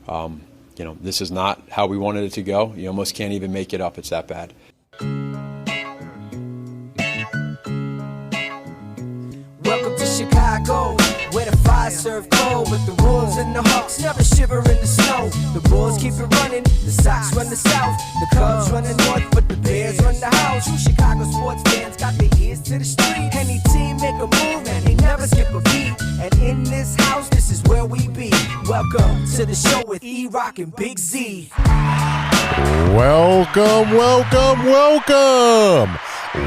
This is not how we wanted it to go. You almost can't even make it up. It's that bad. Welcome to Chicago, where the fire serve cold, with the Wolves and the Hawks never shiver in the snow. The Bulls keep it running, the Sox run the South, the Cubs run the North, but the Bears run the house. True Chicago sports fans got their ears to the street. Any team make a move and they never skip a beat. And in this house, this is where we be. Welcome to the show with E-Rock and Big Z. Welcome, welcome, welcome.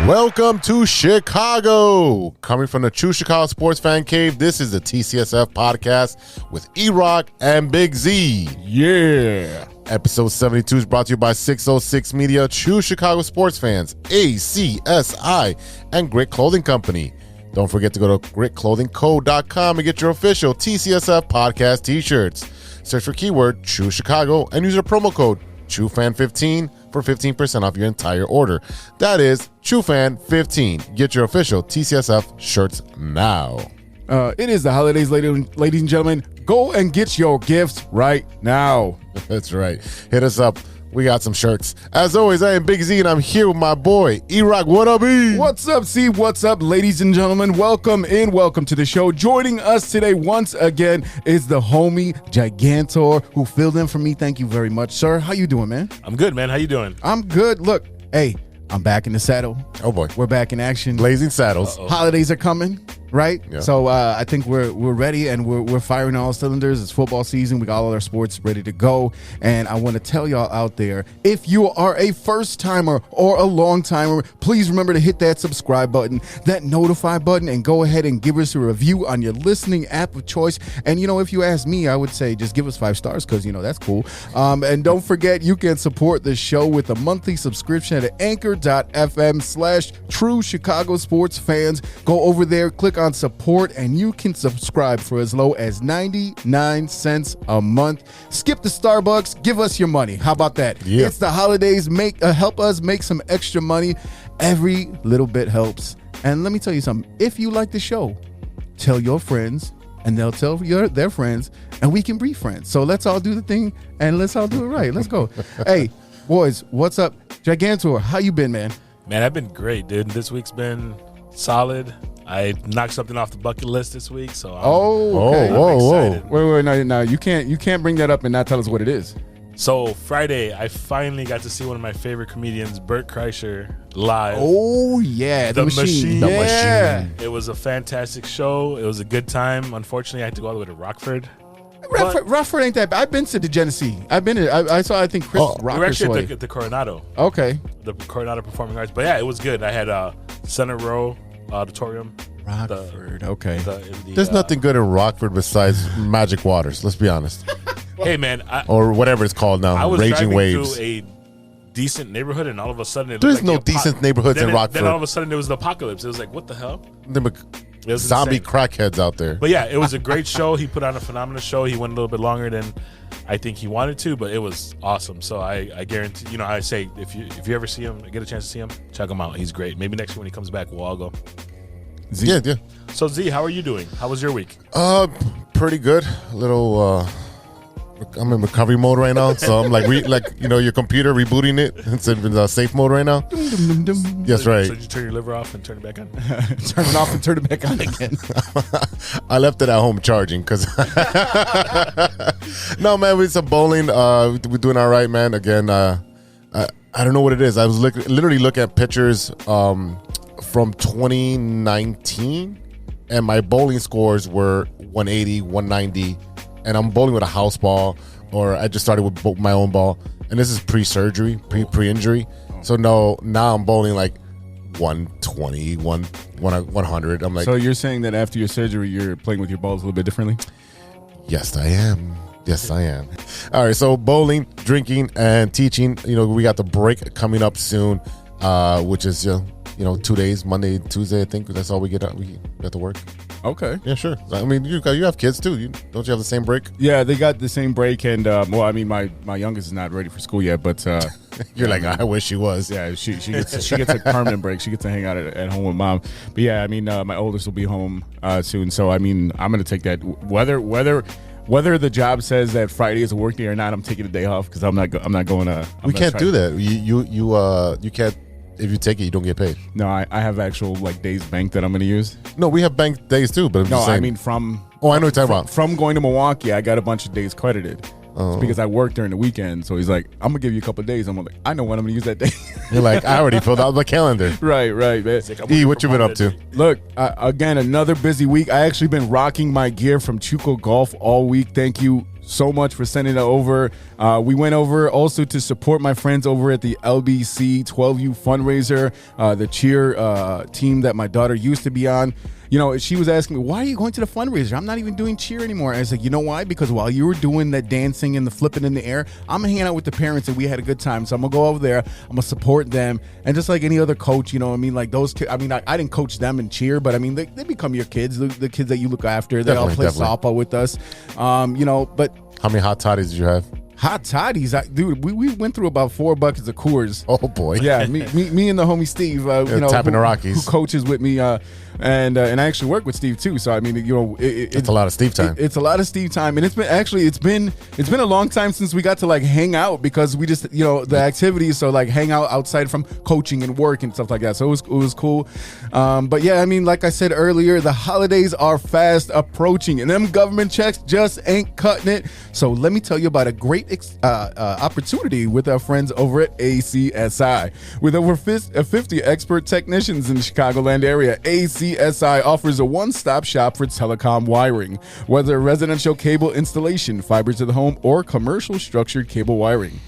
Welcome to Chicago. Coming from the True Chicago Sports Fan Cave, this is the TCSF podcast with E-Rock and Big Z. Yeah. Episode 72 is brought to you by 606 Media, True Chicago Sports Fans, ACSI, and Grit Clothing Company. Don't forget to go to gritclothingco.com and get your official TCSF podcast t-shirts. Search for keyword True Chicago and use our promo code TrueFan15 for 15% off your entire order. That is TrueFan15. Get your official TCSF shirts now. It is the holidays, ladies and gentlemen. Go and get your gifts right now. That's right. Hit us up. We got some shirts. As always, I am Big Z, and I'm here with my boy, E-Rock. What up, E? What's up, C? What's up, ladies and gentlemen? Welcome in. Welcome to the show. Joining us today once again is the homie Gigantor, who filled in for me. Thank you very much, sir. How you doing, man? I'm good, man. How you doing? I'm good. Look, hey, I'm back in the saddle. Oh, boy. We're back in action. Blazing saddles. Uh-oh. Holidays are coming, right? Yeah. So I think we're ready, and we're firing all cylinders. It's football season. We got all our sports ready to go. And I want to tell y'all out there, if you are a first timer or a long timer, please remember to hit that subscribe button, that notify button, and go ahead and give us a review on your listening app of choice. And if you ask me, I would say just give us 5 stars, because that's cool. And don't forget, you can support the show with a monthly subscription at anchor.fm/True Chicago Sports Fans. Go over there, click on support, and you can subscribe for as low as 99 cents a month. Skip the Starbucks, give us your money. How about that? Yeah. It's the holidays. Help us make some extra money. Every little bit helps. And let me tell you something. If you like the show, tell your friends, and they'll tell their friends, and we can be friends. So let's all do the thing, and let's all do it right. Let's go. Hey, boys, what's up? Gigantor, how you been, man? Man, I've been great, dude. This week's been solid. I knocked something off the bucket list this week, so okay. I'm excited. Wait, no, you can't bring that up and not tell us what it is. So Friday, I finally got to see one of my favorite comedians, Bert Kreischer, live. Oh yeah, the machine. The Yeah. Machine. It was a fantastic show. It was a good time. Unfortunately, I had to go all the way to Rockford. Rockford ain't that bad. I've been to the Genesee. I saw, I think, Chris We were Rocker's actually way. at the Coronado. Okay. The Coronado Performing Arts. But yeah, it was good. I had Center Row Auditorium. Rockford, okay. There's nothing good in Rockford besides Magic Waters, let's be honest. Hey, man. Or whatever it's called now, I was Raging driving Waves. through a decent neighborhood, and all of a sudden it There's looked no like decent neighborhoods in Rockford. Then all of a sudden there was the apocalypse. It was like, what the hell? Them It was zombie insane. crackheads out there. But yeah, it was a great show. He put on a phenomenal show. He went a little bit longer than I think he wanted to, but it was awesome. So I guarantee, I say if you ever see him, get a chance to see him, check him out. He's great. Maybe next year when he comes back, we'll all go. Z. Yeah. So Z, how are you doing? How was your week? Pretty good. A little. I'm in recovery mode right now, so I'm like your computer rebooting it. It's in safe mode right now. Yes, right. So did you turn your liver off and turn it back on? Turn it off and turn it back on again. I left it at home charging because. No, man, we some bowling. We're doing all right, man. Again, I don't know what it is. I was literally looking at pictures from 2019, and my bowling scores were 180, 190. And I'm bowling with a house ball, or I just started with my own ball. And this is pre-surgery, pre-injury. So now I'm bowling like 120, 100. I'm like, So you're saying that after your surgery, you're playing with your balls a little bit differently? yes, I am. All right, so bowling, drinking, and teaching. We got the break coming up soon, which is 2 days, Monday, Tuesday. I think that's all we get to work. Okay. Yeah, sure. I mean, you have kids too. Don't you have the same break? Yeah, they got the same break, and my youngest is not ready for school yet, but You're like, I wish she was. yeah, she gets a permanent break. She gets to hang out at home with mom. But yeah, my oldest will be home soon, so I'm gonna take that. Whether whether the job says that Friday is a work day or not, I'm taking a day off because I'm not going to. We can't do that. You can't. If you take it, you don't get paid. No, I have actual like days banked that I'm going to use. No, we have bank days too. But I'm No, just saying, I mean from. Oh, I know what you're talking about. From going to Milwaukee, I got a bunch of days credited. It's because I work during the weekend. So he's like, I'm going to give you a couple of days. I'm like, I know when I'm going to use that day. You're like, I already filled out the calendar. Right, man. E, what you been up to? Look, again, another busy week. I actually been rocking my gear from Chuco Golf all week. Thank you so much for sending it over. We went over also to support my friends over at the LBC 12U fundraiser, the cheer team that my daughter used to be on. You know, she was asking me, why are you going to the fundraiser? I'm not even doing cheer anymore. And I was like, you know why? Because while you were doing that dancing and the flipping in the air, I'm going to hang out with the parents and we had a good time. So I'm going to go over there. I'm going to support them. And just like any other coach, you know what I mean? Like those kids, I mean, I didn't coach them in cheer, but I mean, they become your kids, the kids that you look after. They all play softball with us. You know, but. How many hot toddies did you have? Hot toddies, dude. We went through about 4 buckets of Coors. Oh boy. Yeah, me and the homie Steve. You know, tapping the Rockies. Who coaches with me. And I actually work with Steve too. So I mean, you know, it's a lot of Steve time. It's a lot of Steve time, and it's been a long time since we got to like hang out because we just, you know, the activities. So like hang out outside from coaching and work and stuff like that. So it was cool. But yeah, I mean, like I said earlier, the holidays are fast approaching, and them government checks just ain't cutting it. So let me tell you about a great opportunity with our friends over at ACSI. With over 50 expert technicians in the Chicagoland area, ACSI offers a one-stop shop for telecom wiring, whether residential cable installation, fiber to the home, or commercial structured cable wiring.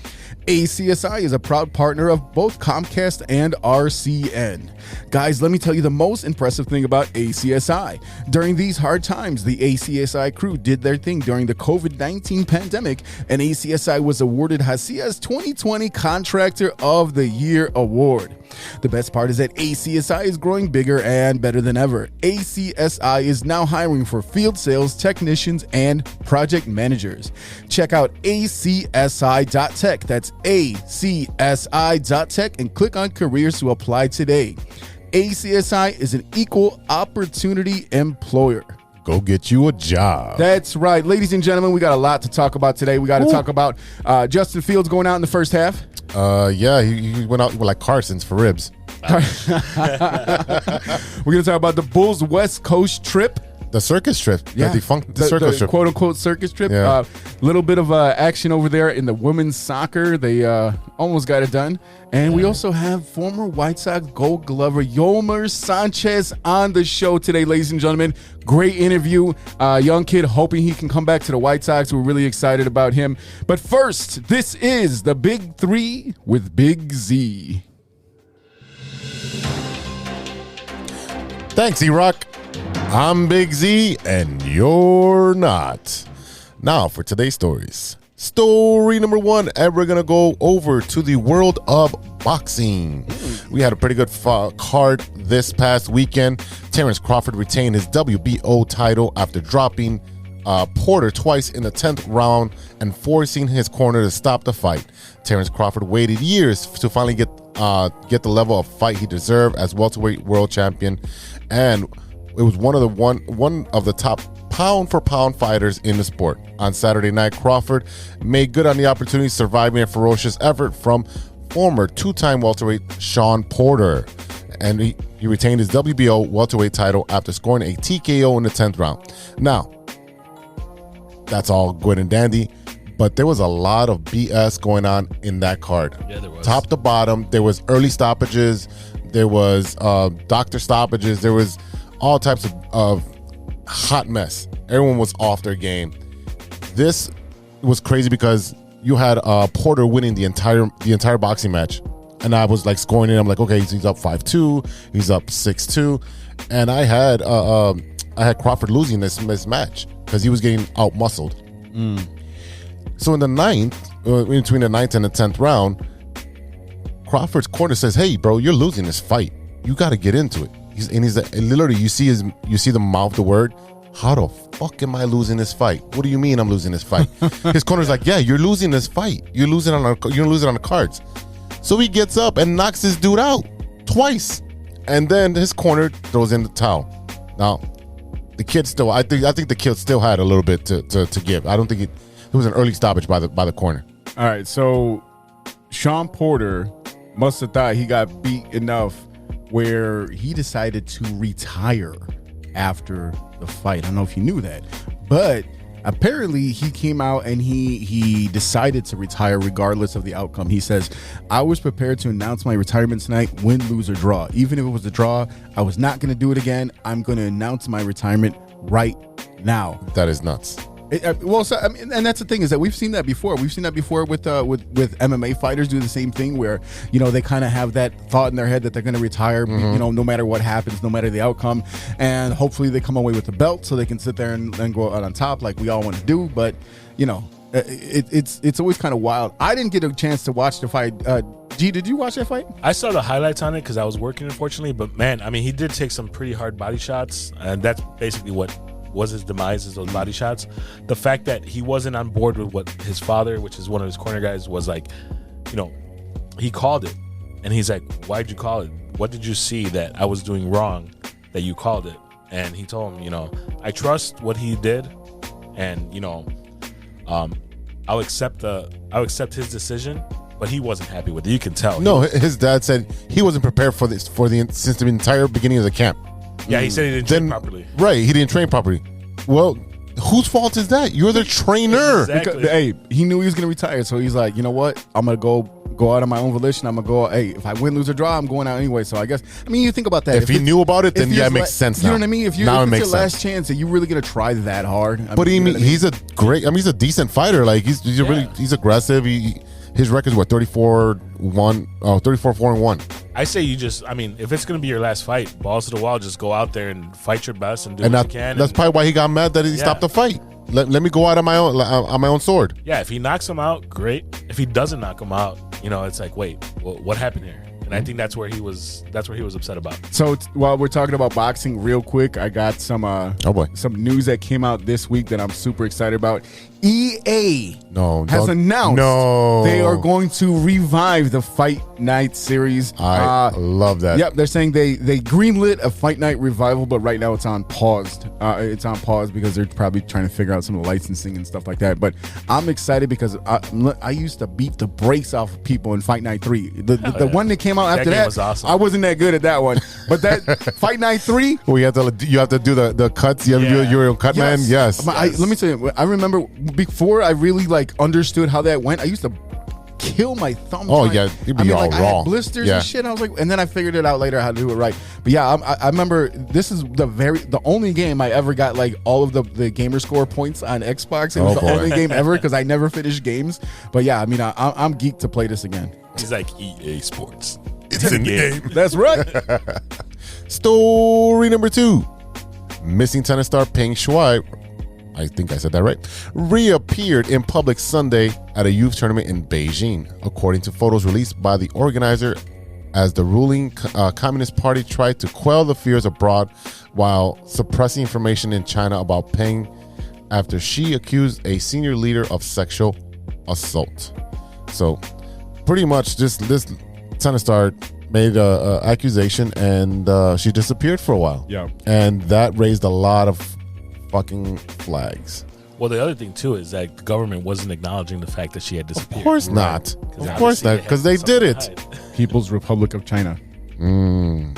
ACSI is a proud partner of both Comcast and RCN. Guys, let me tell you the most impressive thing about ACSI. During these hard times, the ACSI crew did their thing during the COVID-19 pandemic, and ACSI was awarded HACIA's 2020 Contractor of the Year award. The best part is that ACSI is growing bigger and better than ever. ACSI is now hiring for field sales technicians and project managers. Check out acsi.tech. That's acsi.tech and click on careers to apply today. ACSI is an equal opportunity employer. Go get you a job. That's right. Ladies and gentlemen, we got a lot to talk about today. We got to talk about Justin Fields going out in the first half. Yeah, he went out with like Carson's for ribs. We're going to talk about the Bulls West Coast trip. The circus trip. Yeah, the circus trip. Quote unquote circus trip. Yeah. Little bit of action over there in the women's soccer. They almost got it done. And we also have former White Sox Gold Glover Yolmer Sanchez on the show today, ladies and gentlemen. Great interview. Young kid hoping he can come back to the White Sox. We're really excited about him. But first, this is the Big Three with Big Z. Thanks, E-Rock. I'm Big Z, and you're not. Now, for today's stories. Story number 1, and we're going to go over to the world of boxing. We had a pretty good card this past weekend. Terrence Crawford retained his WBO title after dropping Porter twice in the 10th round and forcing his corner to stop the fight. Terrence Crawford waited years to finally get the level of fight he deserved as welterweight world champion, and it was one of the top pound-for-pound fighters in the sport. On Saturday night, Crawford made good on the opportunity, surviving a ferocious effort from former two-time welterweight Sean Porter. And he retained his WBO welterweight title after scoring a TKO in the 10th round. Now, that's all good and dandy, but there was a lot of BS going on in that card. Yeah, there was. Top to bottom, there was early stoppages, there was doctor stoppages, there was all types of hot mess. Everyone was off their game. This was crazy because you had Porter winning the entire boxing match, and I was like scoring it. I'm like, okay, he's up 5-2, he's up 6-2, and I had Crawford losing this match because he was getting out muscled. So in the ninth, between the 9th and the 10th round, Crawford's corner says, "Hey, bro, you're losing this fight. You got to get into it." And literally, you see the mouth the word, "How the fuck am I losing this fight? What do you mean I'm losing this fight?" His corner's like, "Yeah, you're losing this fight. You're losing on the cards." So he gets up and knocks this dude out twice, and then his corner throws in the towel. Now, the kid still. I think the kid still had a little bit to give. I don't think it was an early stoppage by the corner. All right, so Sean Porter must have thought he got beat enough where he decided to retire after the fight. I don't know if you knew that, but apparently he came out and he decided to retire regardless of the outcome. He says, I was prepared to announce my retirement tonight, win, lose, or draw. Even if it was a draw, I was not going to do it again. I'm going to announce my retirement right now. That is nuts. And that's the thing, is that we've seen that before. We've seen that before with MMA fighters do the same thing, where they kind of have that thought in their head that they're going to retire, no matter what happens, no matter the outcome, and hopefully they come away with the belt so they can sit there and go out on top like we all want to do. But it's always kind of wild. I didn't get a chance to watch the fight. G, did you watch that fight? I saw the highlights on it because I was working, unfortunately. But man, I mean, he did take some pretty hard body shots, and that's basically what was his demise, is those body shots. The fact that he wasn't on board with what his father, which is one of his corner guys, was like, he called it, and he's like, why'd you call it? What did you see that I was doing wrong that you called it? And he told him, I trust what he did, and I'll accept his decision. But he wasn't happy with it. You can tell. No, his dad said he wasn't prepared for this since the entire beginning of the camp. Yeah, he said he didn't train properly. Right, he didn't train properly. Well, whose fault is that? You're the trainer. Exactly. Hey, he knew he was going to retire, so he's like, you know what? I'm going to go out on my own volition. I'm going to go, hey, if I win, lose, or draw, I'm going out anyway. So I guess, you think about that. If he knew about it, then yeah, it makes sense now. You know what I mean? If it's your last chance, are you really going to try that hard? He's a great, he's a decent fighter. Like, he's aggressive. His record's 34-4-1. I say if it's going to be your last fight, balls to the wall, just go out there and fight your best and do what you can. That's probably why he got mad that he stopped the fight. Let me go out on my own sword. Yeah, if he knocks him out, great. If he doesn't knock him out, it's like, wait, what happened here? And I think that's where he was upset about. So while we're talking about boxing, real quick, I got some news that came out this week that I'm super excited about. EA has announced they are going to revive the Fight Night series. I love that. Yep, they're saying they greenlit a Fight Night revival, but right now it's on pause. It's on pause because they're probably trying to figure out some of the licensing and stuff like that. But I'm excited because I used to beat the brakes off of people in Fight Night 3. The one that came out after that was awesome. I wasn't that good at that one. But that Fight Night 3, well, you have to do the cuts. You have to do your cut, man. Yes. Let me tell you, I remember before I really understood how that went, I used to kill my thumb. Oh yeah, you'd be all raw. I had blisters and shit. I was like, and then I figured it out later how to do it right. But yeah, I remember this is the only game I ever got all of the gamer score points on Xbox. It was the only game ever because I never finished games. But yeah, I'm geeked to play this again. He's like EA Sports. It's in the game. That's right. Story number 2: missing tennis star Peng Shuai, I think I said that right, reappeared in public Sunday at a youth tournament in Beijing, according to photos released by the organizer, as the ruling Communist Party tried to quell the fears abroad while suppressing information in China about Peng after she accused a senior leader of sexual assault. So pretty much this tennis star made an accusation and she disappeared for a while. Yeah. And that raised a lot of fucking flags. Well, the other thing too is that the government wasn't acknowledging the fact that she had disappeared. Of course not. Of course not, because they did it. People's Republic of China. I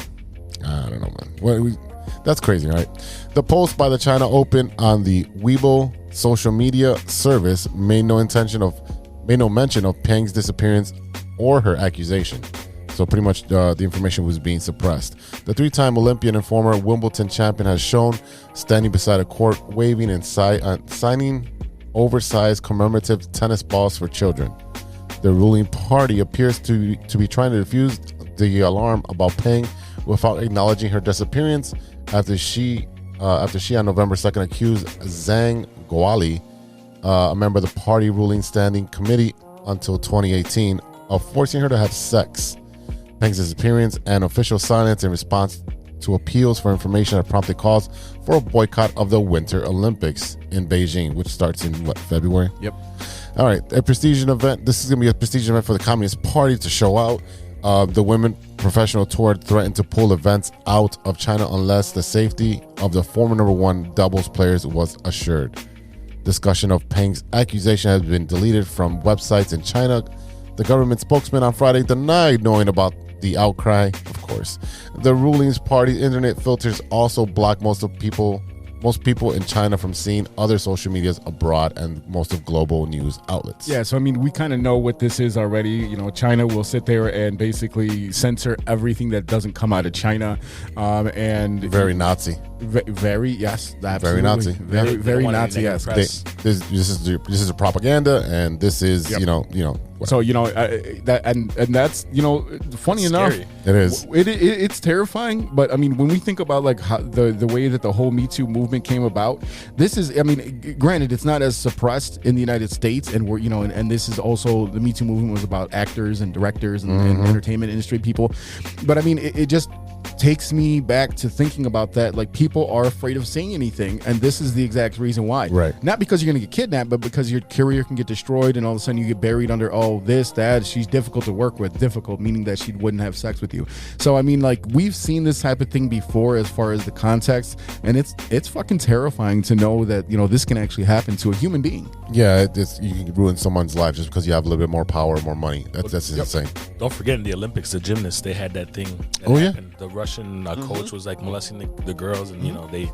don't know, man. That's crazy, right? The post by the China Open on the Weibo social media service made no mention of Peng's disappearance or her accusation. So pretty much the information was being suppressed. The 3-time Olympian and former Wimbledon champion has shown standing beside a court, waving and signing oversized commemorative tennis balls for children. The ruling party appears to be trying to diffuse the alarm about Peng without acknowledging her disappearance after she on November 2nd accused Zhang Guoli, a member of the party ruling standing committee until 2018, of forcing her to have sex. Peng's disappearance and official silence in response to appeals for information have prompted calls for a boycott of the Winter Olympics in Beijing, which starts in February? Yep. All right, a prestigious event. This is going to be a prestigious event for the Communist Party to show out. The women professional tour threatened to pull events out of China unless the safety of the former number one doubles players was assured. Discussion of Peng's accusation has been deleted from websites in China. The government spokesman on Friday denied knowing about the outcry, of course. The ruling's party internet filters also block most people in China from seeing other social medias abroad and most of global news outlets. Yeah, so I mean, we kind of know what this is already. You know, China will sit there and basically censor everything that doesn't come out of China, and Very Nazi. very yes, absolutely. Very Nazi. Very, Yeah. very want any Nazi. Yes. negative press. This is a propaganda, and this is Yep. you know. So that and that's funny enough. Scary. It is. It's terrifying, but I mean, when we think about like how the way that the whole Me Too movement came about, this is, I mean, granted, it's not as suppressed in the United States, and we're and this is also, the Me Too movement was about actors and directors and entertainment industry people, but I mean, it just takes me back to thinking about that. Like, people are afraid of saying anything, and this is the exact reason why. Right. Not because you're gonna get kidnapped, but because your career can get destroyed, and all of a sudden you get buried under, oh, this, that, she's difficult to work with. Difficult meaning that she wouldn't have sex with you. So I mean, like, we've seen this type of thing before as far as the context, and it's fucking terrifying to know that this can actually happen to a human being. Yeah, you can ruin someone's life just because you have a little bit more power or more money. That's insane. Don't forget, in the Olympics, the gymnasts, they had that thing. That happened. The Russian coach was like molesting the girls, and they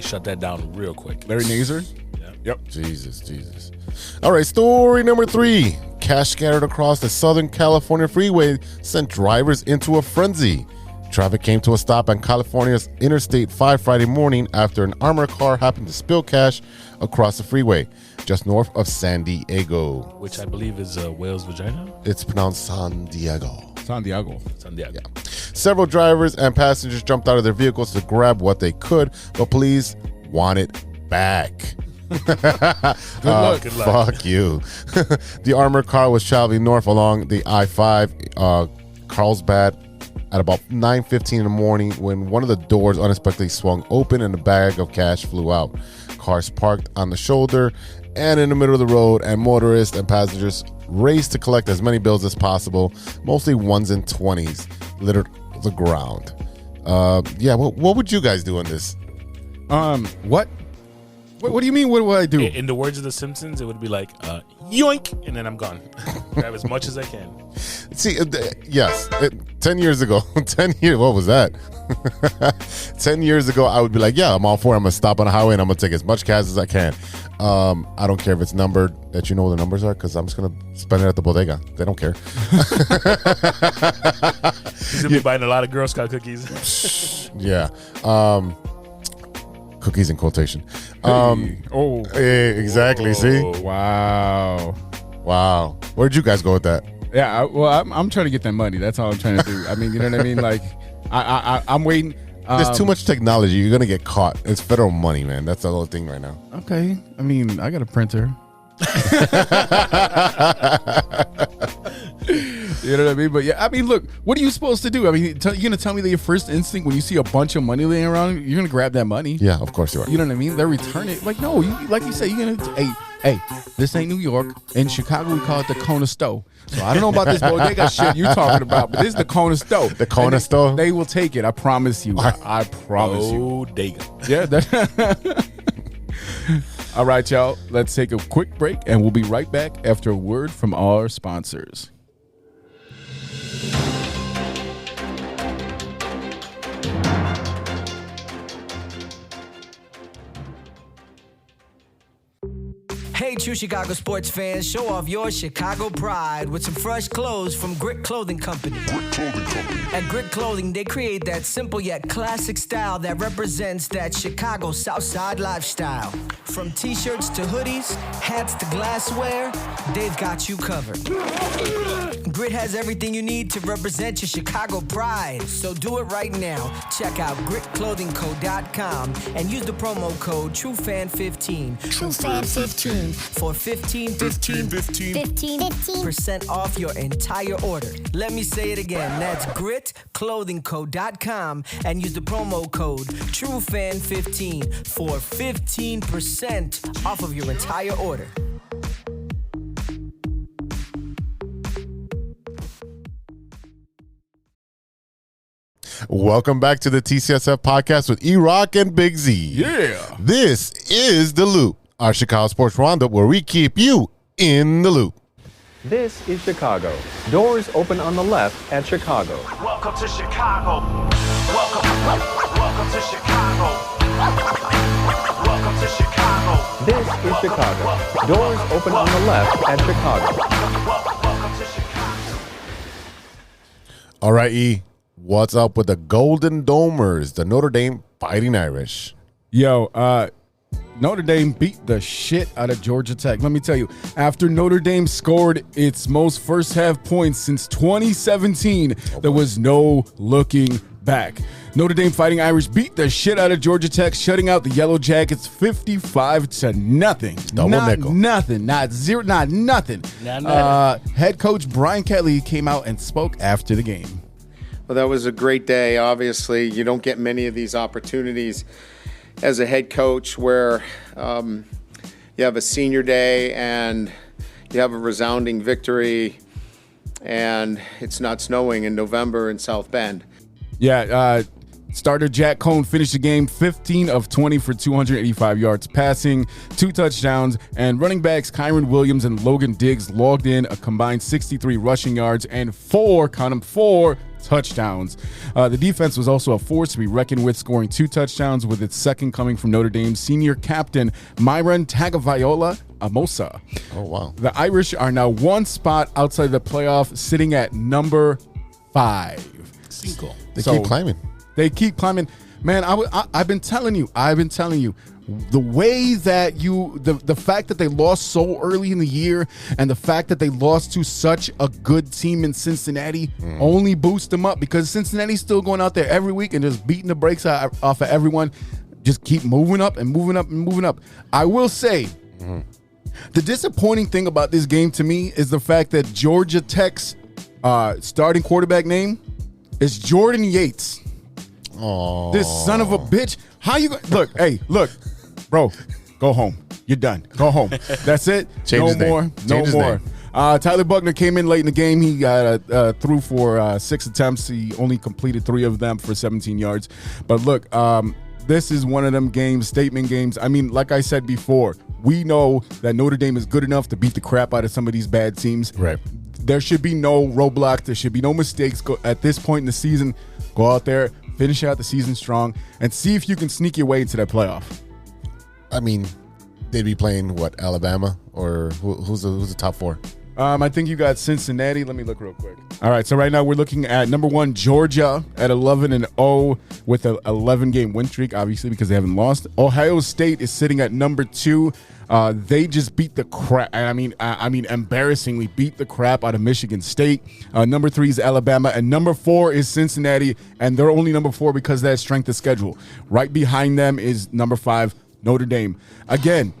shut that down real quick. Larry Nassar. Yeah. Yep. Jesus. All right, story number 3. Cash scattered across the Southern California freeway sent drivers into a frenzy. Traffic came to a stop on California's Interstate 5 Friday morning after an armored car happened to spill cash across the freeway just north of San Diego. Which I believe is whale's vagina. It's pronounced San Diego. Santiago. Santiago. Several drivers and passengers jumped out of their vehicles to grab what they could, but police want it back. Good luck. Good luck. Fuck you. The armored car was traveling north along the I-5 Carlsbad at about 9:15 in the morning when one of the doors unexpectedly swung open and a bag of cash flew out. Cars parked on the shoulder and in the middle of the road, and motorists and passengers raced to collect as many bills as possible, mostly ones and 20s, littered the ground. What would you guys do in this? What do you mean? What do I do? In the words of The Simpsons, it would be like, yoink, and then I'm gone. Grab as much as I can. See, yes, 10 years ago, what was that? 10 years ago, I would be like, yeah, I'm all for it. I'm going to stop on the highway and I'm going to take as much cash as I can. I don't care if it's numbered, that you know what the numbers are, because I'm just going to spend it at the bodega. They don't care. He's going to be buying a lot of Girl Scout cookies. Yeah. Cookies in quotation. Exactly. See? Wow. Where'd you guys go with that? Yeah, I'm trying to get that money. That's all I'm trying to do. I mean, you know what I mean? Like, I'm waiting. There's too much technology. You're going to get caught. It's federal money, man. That's the whole thing right now. Okay. I mean, I got a printer. You know what I mean? But yeah, I mean, look, what are you supposed to do? I mean, you're going to tell me that your first instinct when you see a bunch of money laying around, you're going to grab that money? Yeah, of course you are. You know what I mean? They'll return it. Like, no, like you say, you're going to, hey, this ain't New York. In Chicago, we call it the Kona Stove. So I don't know about this bodega shit you're talking about, but this is the Kona Stove. The Kona Stove? They will take it. I promise you. I promise you. Bodega. Yeah. All right, y'all. Let's take a quick break, and we'll be right back after a word from our sponsors. Hey, true Chicago sports fans, show off your Chicago pride with some fresh clothes from Grit Clothing Company. At Grit Clothing, they create that simple yet classic style that represents that Chicago Southside lifestyle. From t-shirts to hoodies, hats to glassware, they've got you covered. Grit has everything you need to represent your Chicago pride, so do it right now. Check out gritclothingco.com and use the promo code TrueFan15. TrueFan15 for 15% off your entire order. Let me say it again. That's gritclothingco.com and use the promo code TrueFan15 for 15% off of your entire order. Welcome back to the TCSF podcast with E-Rock and Big Z. Yeah. This is The Loop, our Chicago sports roundup where we keep you in the loop. This is Chicago. Doors open on the left at Chicago. Welcome to Chicago. Welcome to Chicago. Welcome to Chicago. This is Chicago. Doors open on the left at Chicago. Welcome to Chicago. All right, E, what's up with the Golden Domers, the Notre Dame Fighting Irish? Yo, Notre Dame beat the shit out of Georgia Tech. Let me tell you, after Notre Dame scored its most first half points since 2017, there was no looking back. Notre Dame Fighting Irish beat the shit out of Georgia Tech, shutting out the Yellow Jackets 55-0. Double nickel. Nothing. Not zero. Not nothing. Head coach Brian Kelly came out and spoke after the game. Well, that was a great day. Obviously, you don't get many of these opportunities as a head coach where you have a senior day and you have a resounding victory and it's not snowing in November in South Bend. Yeah, starter Jack Cohn finished the game 15 of 20 for 285 yards passing, 2 touchdowns, and running backs Kyron Williams and Logan Diggs logged in a combined 63 rushing yards and 4 touchdowns. The defense was also a force to be reckoned with, scoring 2 touchdowns, with its second coming from Notre Dame's senior captain Myron Tagovailoa Amosa. Oh, wow. The Irish are now 1 spot outside the playoff, sitting at number 5. They keep climbing. They keep climbing. Man, I've been telling you, the way that the fact that they lost so early in the year and the fact that they lost to such a good team in Cincinnati only boost them up, because Cincinnati's still going out there every week and just beating the brakes off of everyone. Just keep moving up and moving up and moving up. I will say, the disappointing thing about this game to me is the fact that Georgia Tech's starting quarterback name is Jordan Yates. Oh, This son of a bitch. How you look? Hey, look, bro, go home. You're done. Go home. That's it. Change his name. No Change his more. name. Tyler Buckner came in late in the game. He got through for 6 attempts. He only completed 3 of them for 17 yards. But look, this is one of them games, statement games. I mean, like I said before, we know that Notre Dame is good enough to beat the crap out of some of these bad teams. Right. There should be no roadblocks. There should be no mistakes. At this point in the season, go out there, finish out the season strong, and see if you can sneak your way into that playoff. I mean, they'd be playing, what, Alabama? Or who's the top 4? I think you got Cincinnati. Let me look real quick. All right, so right now we're looking at number 1, Georgia at 11-0 with an 11-game win streak, obviously, because they haven't lost. Ohio State is sitting at number 2. They just beat the crap. I mean, embarrassingly beat the crap out of Michigan State. Number 3 is Alabama, and number 4 is Cincinnati, and they're only number 4 because of that strength of schedule. Right behind them is number 5, Notre Dame. Again,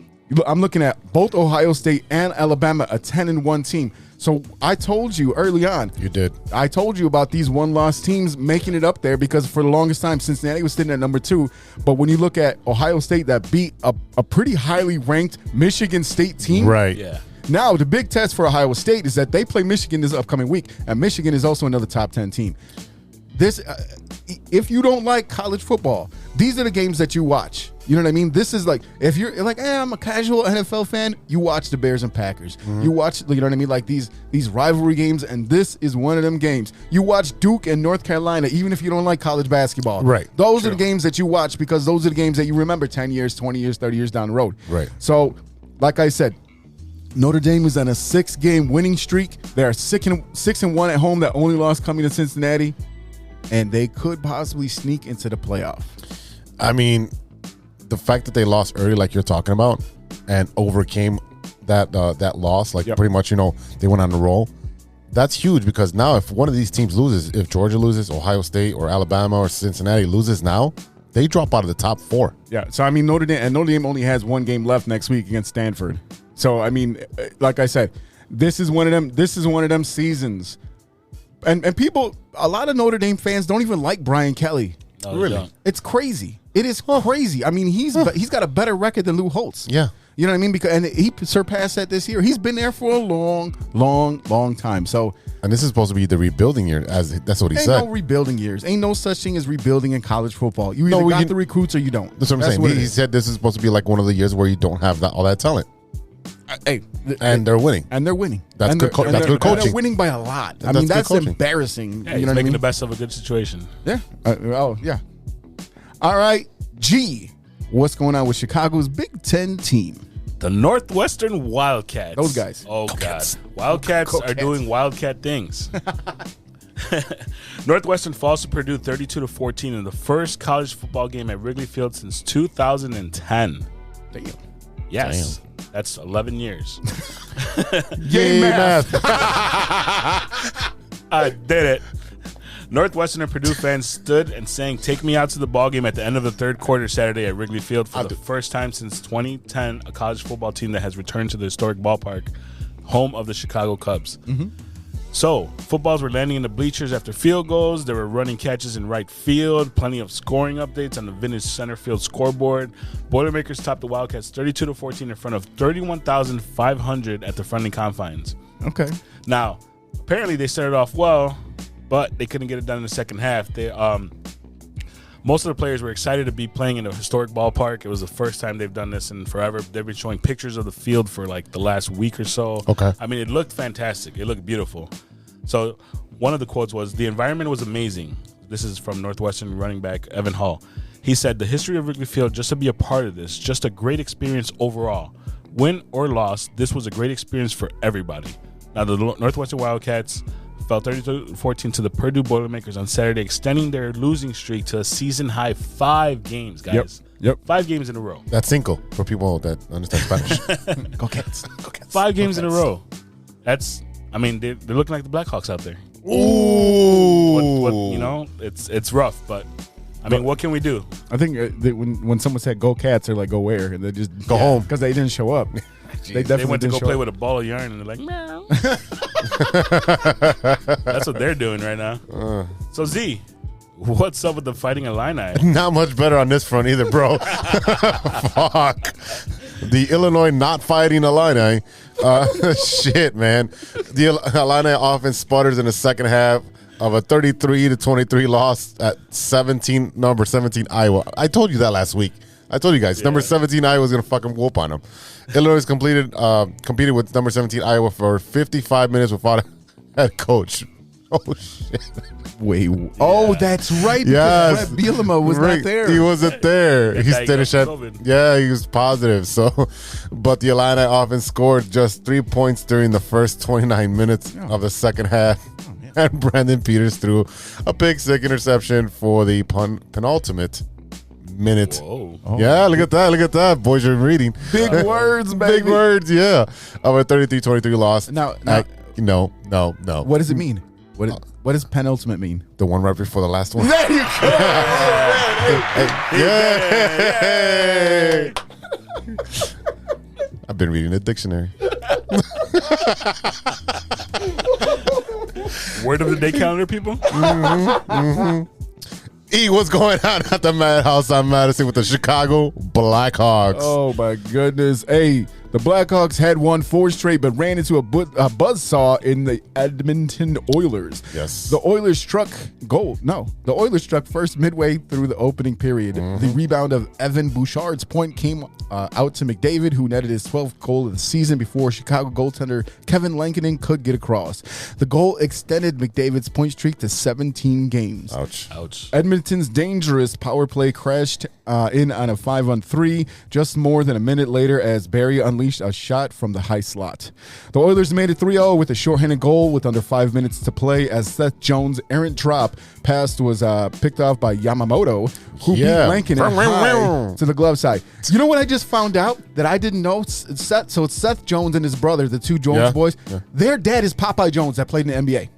I'm looking at both Ohio State and Alabama, a 10-1 team. So I told you early on. You did. I told you about these 1-loss teams making it up there, because for the longest time, Cincinnati was sitting at number 2. But when you look at Ohio State that beat a pretty highly ranked Michigan State team. Right. Yeah. Now, the big test for Ohio State is that they play Michigan this upcoming week, and Michigan is also another top 10 team. This, if you don't like college football, these are the games that you watch. You know what I mean? This is like, if you're like, I'm a casual NFL fan, you watch the Bears and Packers. You watch, you know what I mean? Like these rivalry games, and this is one of them games. You watch Duke and North Carolina, even if you don't like college basketball. Right. Those are the games that you watch, because those are the games that you remember 10 years, 20 years, 30 years down the road. Right. So, like I said, Notre Dame is on a 6-game winning streak. They are 6-1 at home. That only loss coming to Cincinnati, and they could possibly sneak into the playoff. I mean, the fact that they lost early, like you're talking about, and overcame that loss, like pretty much, they went on the roll. That's huge, because now if one of these teams loses, if Georgia loses, Ohio State or Alabama or Cincinnati loses now, they drop out of the top 4. Yeah, so I mean, Notre Dame only has 1 game left next week against Stanford. So I mean, like I said, this is one of them seasons. And people, a lot of Notre Dame fans don't even like Brian Kelly. No, Really? It's crazy. It is crazy. I mean, he's got a better record than Lou Holtz. Yeah. You know what I mean? Because and he surpassed that this year. He's been there for a long time. So And this is supposed to be the rebuilding year, as that's what he ain't said. no rebuilding years. Ain't no such thing as rebuilding in college football. You either got the recruits or you don't. That's what I'm saying. He said this is supposed to be like one of the years where you don't have all that talent. And they're winning. And they're winning. That's And good. they're- That's and good they're- and coaching. They're winning by a lot. I That's mean, good that's coaching. embarrassing. Yeah, you he's know what I making mean? the best of a good situation. Yeah. Yeah. All right. G. What's going on with Chicago's Big Ten team? The Northwestern Wildcats. Those guys. Oh, God. Wildcats are doing Wildcat things. Northwestern falls to Purdue 32-14 in the first college football game at Wrigley Field since 2010. Damn. Yes. That's 11 years. Yay, math. I did it. Northwestern and Purdue fans stood and sang "Take Me Out to the Ballgame" at the end of the third quarter Saturday at Wrigley Field for the first time since 2010, a college football team that has returned to the historic ballpark, home of the Chicago Cubs. So, footballs were landing in the bleachers after field goals. There were running catches in right field, plenty of scoring updates on the vintage center field scoreboard. Boilermakers topped the Wildcats 32-14 in front of 31,500 at the friendly confines. Okay. Now, apparently they started off well, but they couldn't get it done in the second half. They most of the players were excited to be playing in a historic ballpark. It was the first time they've done this in forever. They've been showing pictures of the field for like the last week or so. Okay. I mean, it looked fantastic. It looked beautiful. So one of the quotes was, "The environment was amazing." This is from Northwestern running back Evan Hall. He said, "The history of Wrigley Field, just to be a part of this, just a great experience overall. Win or loss, this was a great experience for everybody." Now, the Northwestern Wildcats fell 32-14 to the Purdue Boilermakers on Saturday, extending their losing streak to a season-high 5 games, guys. Yep. 5 games in a row. That's cinco for people that understand Spanish. Go Cats. Go Cats. 5 games in a row. That's, I mean, they're looking like the Blackhawks out there. Ooh. You know, it's rough, but I mean, what can we do? I think when someone said "Go Cats," they're like, "Go where?" And they just Go home. because they didn't show up. They definitely They went to didn't go show play up. with a ball of yarn, and they're like, meow. That's what they're doing right now. So, Z, what's up with the Fighting Illini? Not much better on this front either, bro. Fuck. The Illinois not fighting Illini. Shit, man. The Illini offense sputters in the second half of a 33-23 loss at number 17 Iowa. I told you that last week. I told you guys, number 17 Iowa was going to fucking whoop on them. Illinois competed with number 17 Iowa for 55 minutes without a head coach. Oh, shit. Wait. Oh, that's right. Yes. Because Brett Bielema was Right. not there. He wasn't there. That He guy finished got at COVID. yeah, he was positive. So, but the Illini offense scored just 3 points during the first 29 minutes of the second half. And Brandon Peters threw a pick-six interception for the penultimate minute. Whoa. Yeah, look at that. Look at that. Boys are reading. Big words, baby. Big words, yeah. Of a 33-23 loss. Now- No. What does it mean? What does penultimate mean? The one right before the last one. There you go. Yay! I've been reading the dictionary. Word of the day calendar, people? E, what's going on at the Madhouse on Madison with the Chicago Blackhawks? Oh my goodness! Hey, the Blackhawks had won 4 straight, but ran into a buzzsaw in the Edmonton Oilers. Yes. The Oilers struck gold. No, the Oilers struck first midway through the opening period. The rebound of Evan Bouchard's point came out to McDavid, who netted his 12th goal of the season before Chicago goaltender Kevin Lankinen could get across. The goal extended McDavid's point streak to 17 games. Ouch. Edmonton's dangerous power play crashed in on a 5-on-3 just more than a minute later as Barry unleashed a shot from the high slot. The Oilers made it 3-0 with a shorthanded goal with under 5 minutes to play as Seth Jones' errant drop pass was picked off by Yamamoto, who beat Lankinen high to the glove side. You know what I just found out that I didn't know? It's Seth Jones and his brother, the two Jones boys. Yeah. Their dad is Popeye Jones that played in the NBA.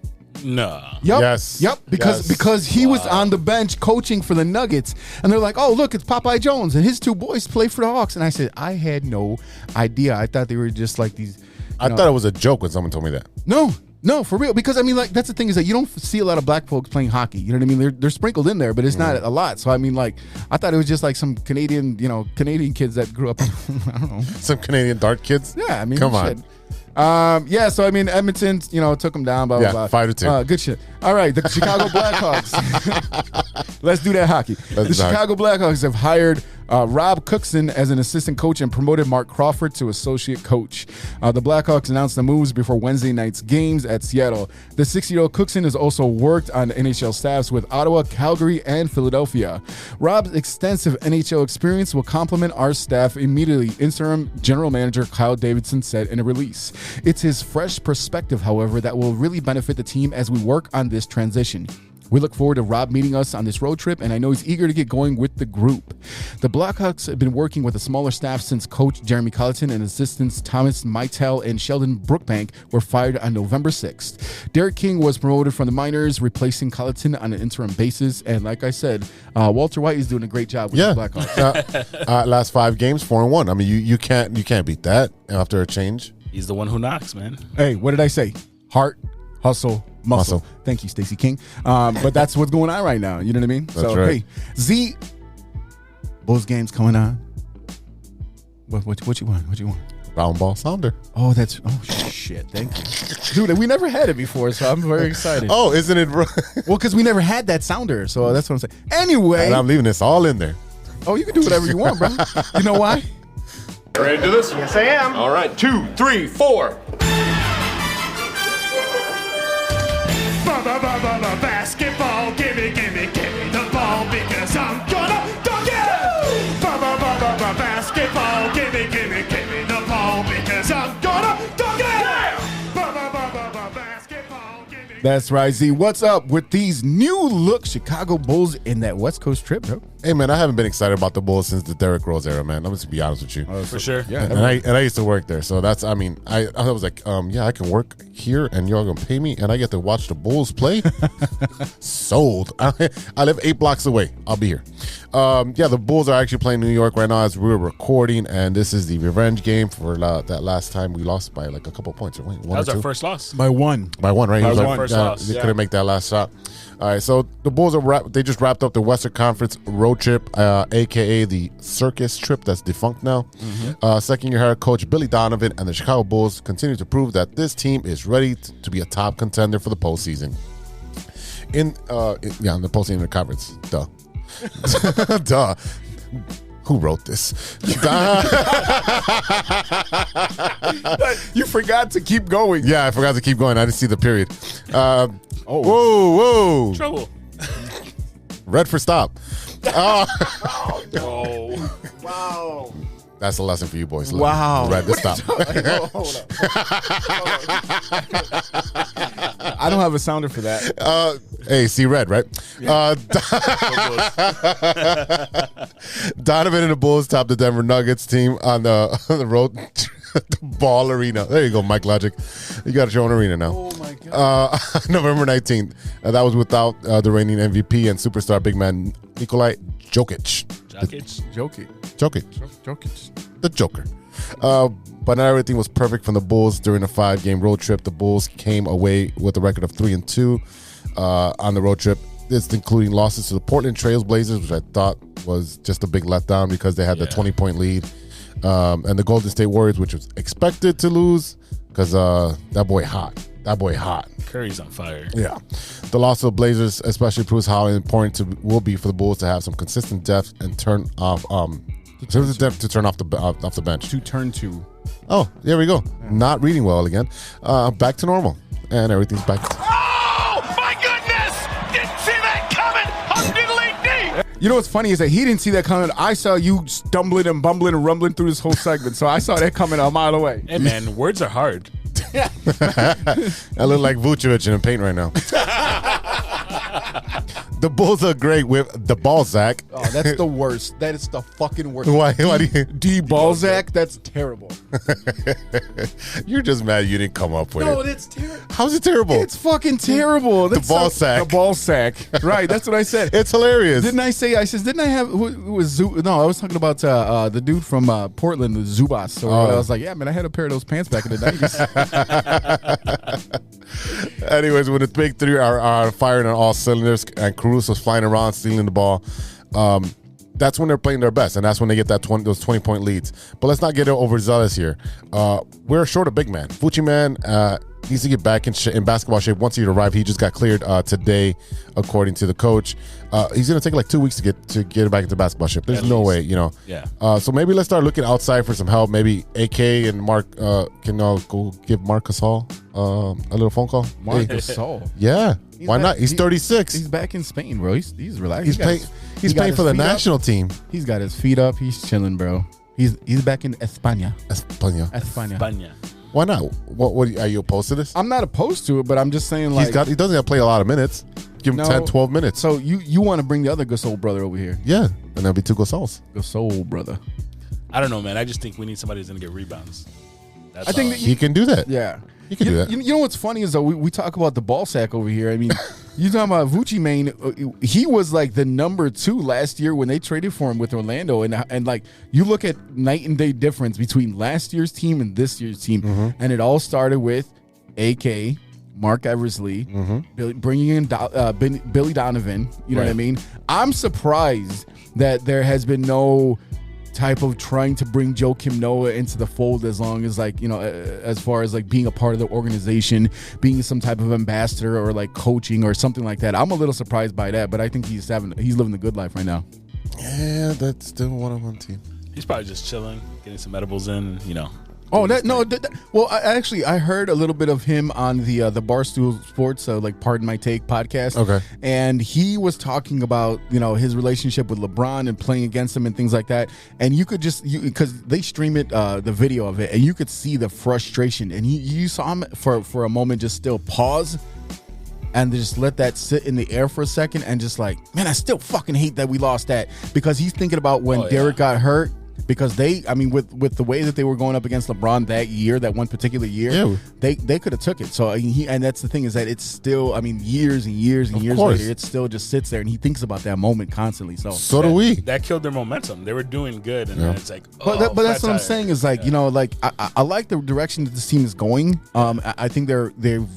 No. Yep. Yes. Yep. Because he was on the bench coaching for the Nuggets, and they're like, "Oh, look, it's Popeye Jones and his 2 boys play for the Hawks." And I said, I had no idea. I thought they were just like these. I thought it was a joke when someone told me that. No, No, for real. Because I mean, like, that's the thing is that you don't see a lot of black folks playing hockey. You know what I mean? They're sprinkled in there, but it's not a lot. So I mean, like, I thought it was just like some Canadian kids that grew up. I don't know. Some Canadian dart kids. Yeah, I mean, come shit. on. Yeah, so I mean, Edmonton, took them down. Blah blah blah. 5-2. Good shit. All right, the Chicago Blackhawks. Let's do that hockey. The Chicago Blackhawks have hired Rob Cookson as an assistant coach and promoted Mark Crawford to associate coach. The Blackhawks announced the moves before Wednesday night's games at Seattle. The 60-year-old Cookson has also worked on NHL staffs with Ottawa, Calgary, and Philadelphia. Rob's extensive NHL experience will complement our staff immediately, interim general manager Kyle Davidson said in a release. It's his fresh perspective, however, that will really benefit the team as we work on this transition. We look forward to Rob meeting us on this road trip, and I know he's eager to get going with the group. The Blackhawks have been working with a smaller staff since coach Jeremy Colleton and assistants Thomas Meitel and Sheldon Brookbank were fired on November 6th. Derek King was promoted from the minors, replacing Colleton on an interim basis. And like I said, Walter White is doing a great job with the Blackhawks. Last 5 games, 4-1. I mean, you can't beat that after a change. He's the one who knocks, man. Hey, what did I say? Heart, hustle, muscle. Thank you, Stacey King. But that's what's going on right now. You know what I mean? That's right. Hey, Z, Bulls game's coming on. What you want? What you want? Round ball sounder. Oh, shit. Thank you. Dude, we never had it before, so I'm very excited. Oh, isn't it? Well, because we never had that sounder, so that's what I'm saying. Anyway. And I'm leaving this all in there. Oh, you can do whatever you want, bro. You know why? Ready to do this? Yes, I am. All right, 2, 3, 4. Basketball, gimme the ball because I'm gonna dunk it. Basketball, gimme the ball because I'm gonna dunk it. Basketball, gimme. That's right, Z. What's up with these new look Chicago Bulls in that West Coast trip, bro? Hey, man, I haven't been excited about the Bulls since the Derrick Rose era, man. I'm just be honest with you. For sure. Yeah. And I used to work there, so that's. I mean, I was like, yeah, I can work here, and y'all gonna pay me, and I get to watch the Bulls play. Sold. I live 8 blocks away. I'll be here. Yeah, the Bulls are actually playing New York right now as we're recording, and this is the revenge game for that last time we lost by like a couple points. Or one That was or our two. first loss. By one, right? That was He our first loss. They Yeah. couldn't make that last shot. All right, so the Bulls they just wrapped up the Western Conference road trip, aka the Circus Trip that's defunct now. Second-year head coach Billy Donovan and the Chicago Bulls continue to prove that this team is ready to be a top contender for the postseason. In the postseason of the conference. Duh. Duh. Who wrote this? you forgot to keep going. Yeah, I forgot to keep going. I didn't see the period. Whoa. Trouble. Red for stop. Oh, no. Wow. That's a lesson for you boys. Wow. Red to stop. Hold up. I don't have a sounder for that. Hey, see red, right? Yeah. Donovan and the Bulls topped the Denver Nuggets team on the road. The Ball Arena. There you go, Mike Logic. You got your own arena now. Oh, my God. November 19th. That was without the reigning MVP and superstar big man Nikolai Jokic. The Joker. But not everything was perfect from the Bulls during a 5-game road trip. The Bulls came away with a record of 3-2 on the road trip. This including losses to the Portland Trail Blazers, which I thought was just a big letdown because they had the 20-point lead. And the Golden State Warriors, which was expected to lose because that boy hot. Curry's on fire. Yeah. The loss of the Blazers especially proves how important it will be for the Bulls to have some consistent depth and turn off to turn off the bench. To turn to. Oh, there we go. Not reading well again. Back to normal. And everything's back. Oh, my goodness! Didn't see that coming! Humpdiddly-dee! You know what's funny is that he didn't see that coming. I saw you stumbling and bumbling and rumbling through this whole segment. So I saw that coming a mile away. Hey, man, words are hard. I look like Vucevic in the paint right now. The Bulls are great with the Balzac. Oh, that's the worst. That is the fucking worst. Why do you? D Balzac? That's terrible. You're just mad you didn't come up with No, it. that's terrible. How's it terrible? It's fucking terrible. That's ball sack. The ball sack. Right, that's what I said. It's hilarious. Didn't I have, who was No, I was talking about the dude from Portland, the Zubas. So I was like, yeah, man, I had a pair of those pants back in the 90s. Anyways, when the big three are firing on all cylinders and Caruso's flying around, stealing the ball, that's when they're playing their best, and that's when they get those 20-point leads. But let's not get overzealous here. We're short a big man. Fucci man needs to get back in basketball shape. Once he arrived, he just got cleared today, according to the coach. He's going to take like 2 weeks to get back into basketball shape. There's no way, you know. Yeah. So maybe let's start looking outside for some help. Maybe AK and Mark can go give Marc Gasol a little phone call. Marc Hey. Gasol. Yeah. Why back- not? He's 36. He's back in Spain, bro. He's relaxed. He's playing. He's playing for the national team. He's got his feet up. He's chilling, bro. He's back in España. España. España. Why not? What are you opposed to this? I'm not opposed to it, but I'm just saying, like, He doesn't have to play a lot of minutes. Give him No. 10, 12 minutes. so you want to bring the other Gasol brother over here? Yeah, and that'll be 2 Gasols. Gasol brother. I don't know, man. I just think we need somebody who's going to get rebounds. That's I think all. that He can do that. Yeah. He can do that. You know what's funny is, though, we talk about the ball sack over here. I mean, you talking about Vucci Mane, he was like the number 2 last year when they traded for him with Orlando. And like, you look at night and day difference between last year's team and this year's team. And it all started with AK, Mark Eversley, bringing in Billy Donovan. You know what I mean? I'm surprised that there has been no type of trying to bring Joakim Noah into the fold, as long as, like, you know, as far as like being a part of the organization, being some type of ambassador or like coaching or something like that. I'm a little surprised by that, but I think he's living the good life right now. Yeah, that's still one-on-one team. He's probably just chilling, getting some edibles in, you know. Oh, well, I heard a little bit of him on the Barstool Sports, like Pardon My Take podcast. Okay. And he was talking about, you know, his relationship with LeBron and playing against him and things like that. And you could just, because they stream it, the video of it, and you could see the frustration. And you saw him for a moment just still pause and just let that sit in the air for a second and just like, man, I still fucking hate that we lost that, because he's thinking about when Derek got hurt. Because with the way that they were going up against LeBron that one particular year, they could have took it. So and that's the thing, is that it's still, years and years and years later, it still just sits there, and he thinks about that moment constantly. So do we. That killed their momentum. They were doing good, and then it's like, but that's what I'm saying is, like, you know, like I like the direction that this team is going. I think they've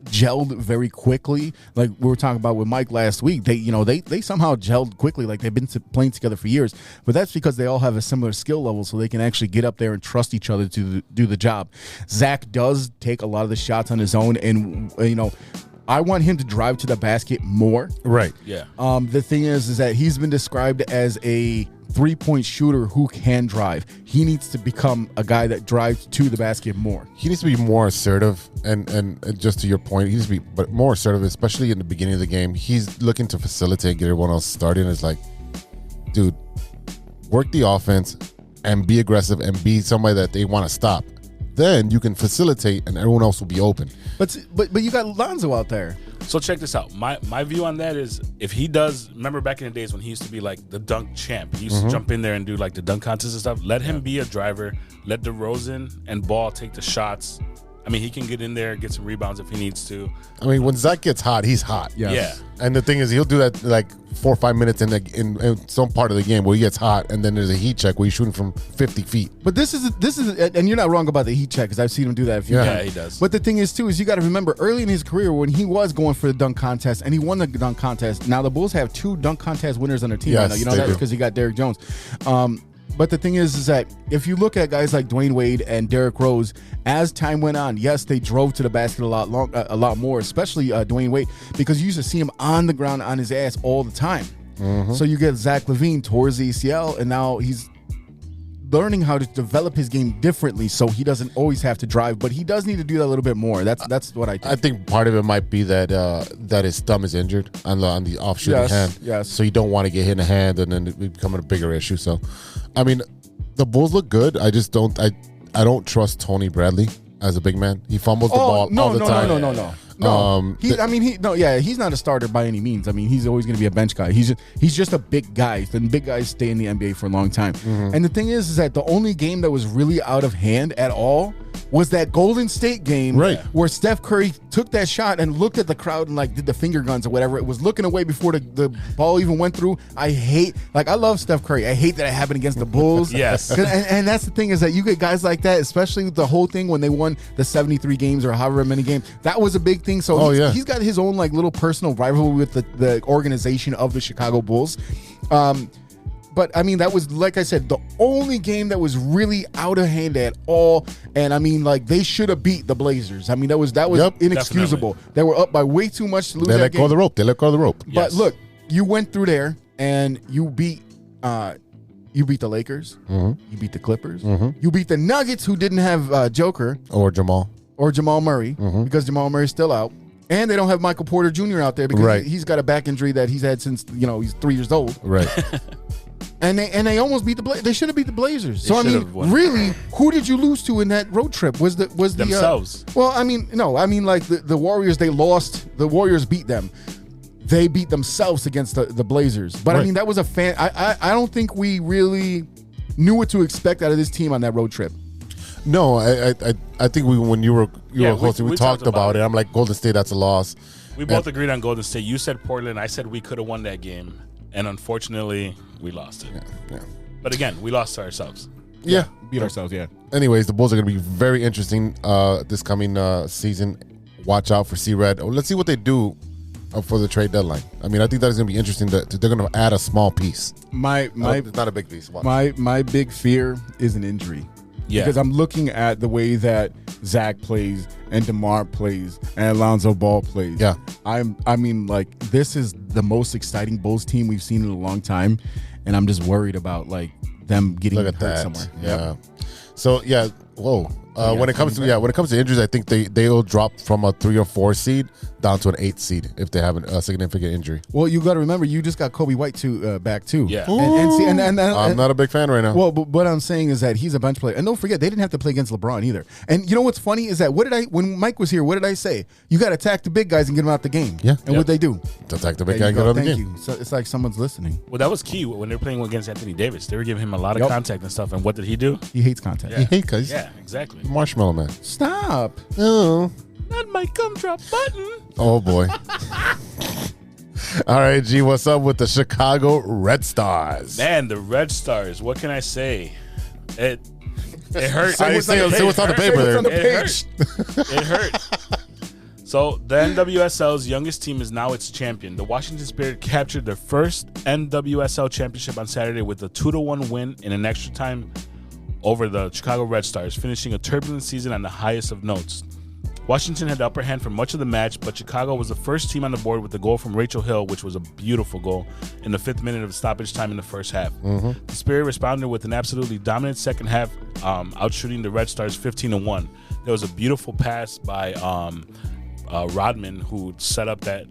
gelled very quickly, like we were talking about with Mike last week. They somehow gelled quickly, like they've been playing together for years, but that's because they all have a similar skill level, so they can actually get up there and trust each other to do the job. Zach does take a lot of the shots on his own, and you know, I want him to drive to the basket more. Right. Yeah. The thing is that he's been described as a 3-point shooter who can drive. He needs to become a guy that drives to the basket more. He needs to be more assertive, and just to your point, he needs to be more assertive, especially in the beginning of the game. He's looking to facilitate, get everyone else started. It's like, dude, work the offense and be aggressive and be somebody that they want to stop. Then you can facilitate, and everyone else will be open. But you got Lonzo out there. So check this out. My view on that is, if he does, remember back in the days when he used to be like the dunk champ, he used to jump in there and do like the dunk contest and stuff. Let him be a driver. Let DeRozan and Ball take the shots. He can get in there, get some rebounds if he needs to. When Zach gets hot, he's hot. Yes. Yeah. And the thing is, he'll do that like 4 or 5 minutes in some part of the game where he gets hot, and then there's a heat check where he's shooting from 50 feet. But this is, and you're not wrong about the heat check, because I've seen him do that a few Yeah. times. Yeah, he does. But the thing is, too, is you got to remember, early in his career when he was going for the dunk contest and he won the dunk contest. Now the Bulls have 2 dunk contest winners on their team right now. Yes, You know they that's do. because he got Derrick Jones. But the thing is that if you look at guys like Dwayne Wade and Derrick Rose, as time went on, yes, they drove to the basket a lot more, especially Dwayne Wade, because you used to see him on the ground on his ass all the time. So you get Zach LaVine towards the ACL, and now he's learning how to develop his game differently, so he doesn't always have to drive, but he does need to do that a little bit more. That's what I think. I think part of it might be that his thumb is injured on the off shooting hand. Yes. So you don't want to get hit in the hand and then it becoming a bigger issue. So, the Bulls look good. I just don't. I don't trust Tony Bradley as a big man. He fumbles the ball all the time. No. He's not a starter by any means. He's always going to be a bench guy. He's just a big guy. And big guys stay in the NBA for a long time. And the thing is that the only game that was really out of hand at all was that Golden State game, Right. where Steph Curry took that shot and looked at the crowd and like did the finger guns or whatever. It was looking away before the ball even went through. I love Steph Curry. I hate that it happened against the Bulls. Yes. And that's the thing, is that you get guys like that, especially with the whole thing when they won the 73 games or however many games. That was a big thing. So Oh, he's, yeah. he's got his own like little personal rivalry with the organization of the Chicago Bulls. But I mean, that was, like I said, the only game that was really out of hand at all. And I mean, like, they should have beat the Blazers. I mean, that was Yep. inexcusable. They were up by way too much to lose They that let go game. of the rope. They let go of the rope. But Yes. look, you went through there and you beat the Lakers. You beat the Clippers. You beat the Nuggets, who didn't have Joker Or Jamal. or Jamal Murray because Jamal Murray's still out. And they don't have Michael Porter Jr. out there because Right. he's got a back injury that he's had since, he's 3 years old. Right. And they almost beat the Blazers. They should have beat the Blazers. They So I should mean, have won. really, who did you lose to in that road trip? Was the Themselves. well, I mean, no, I mean like the Warriors. They lost. The Warriors beat them. They beat themselves against the Blazers. But I Right. mean, that was a fan. I don't think we really knew what to expect out of this team on that road trip. No, I think when you were Yeah, hosting, we talked about it. I'm like, Golden State, that's a loss. We both agreed on Golden State. You said Portland. I said we could have won that game, and unfortunately, we lost it. Yeah. But again, we lost to ourselves. Yeah. Beat ourselves, yeah. Anyways, the Bulls are going to be very interesting this coming season. Watch out for C-Red. Let's see what they do for the trade deadline. I mean, I think that is going to be interesting. They're going to add a small piece. It's not a big piece. Watch. My big fear is an injury. Yeah. Because I'm looking at the way that Zach plays and DeMar plays and Alonzo Ball plays. Yeah. I mean, like, this is the most exciting Bulls team we've seen in a long time, and I'm just worried about like them getting Look hurt at that. somewhere. Yeah. So yeah. Whoa. When it comes to injuries, I think they'll drop from a 3 or 4 seed down to an 8 seed if they have a significant injury. Well, you got to remember, you just got Kobe White back too. Yeah. And I'm not a big fan right now. Well, but what I'm saying is that he's a bench player, and don't forget they didn't have to play against LeBron either. And you know what's funny is that when Mike was here, what did I say? You got to attack the big guys and get them out the game. Yeah. And what they do? Attack the big There guy you and get go. out of the Thank game. you. So it's like someone's listening. Well, that was key when they were playing against Anthony Davis. They were giving him a lot of Yep. contact and stuff. And what did he do? He hates contact. Yeah. Hey, guys. Yeah, exactly. Marshmallow Man. Stop. Oh. Not my gumdrop button. Oh boy. All right, G, what's up with the Chicago Red Stars? Man, the Red Stars. What can I say? It hurt. Say what's on the paper there. It hurt. So the NWSL's youngest team is now its champion. The Washington Spirit captured their first NWSL championship on Saturday with a 2-1 win in an extra time over the Chicago Red Stars, finishing a turbulent season on the highest of notes. Washington had the upper hand for much of the match, but Chicago was the first team on the board with the goal from Rachel Hill, which was a beautiful goal, in the 5th minute of stoppage time in the first half. The Spirit responded with an absolutely dominant second half, outshooting the Red Stars 15-1. There was a beautiful pass by Rodman, who set up that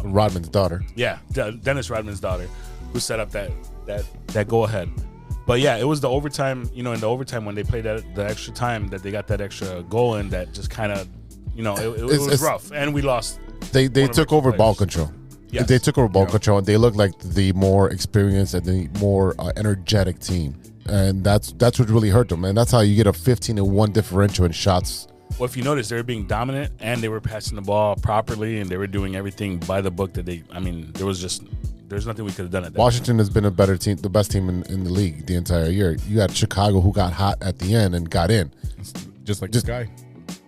Rodman's daughter. yeah, Dennis Rodman's daughter, who set up that go ahead. But yeah, it was the overtime. In the overtime when they played the extra time that they got that extra goal in, that just kind of, it was rough, and we lost. They one of took our over players. ball control. Yes. They took over ball control, and they looked like the more experienced and the more energetic team. And that's what really hurt them. And that's how you get a 15-1 differential in shots. Well, if you notice, they were being dominant, and they were passing the ball properly, and they were doing everything by the book. There's nothing we could have done at that. Washington has been a better team, the best team in the league the entire year. You got Chicago, who got hot at the end and got in. Just like this guy.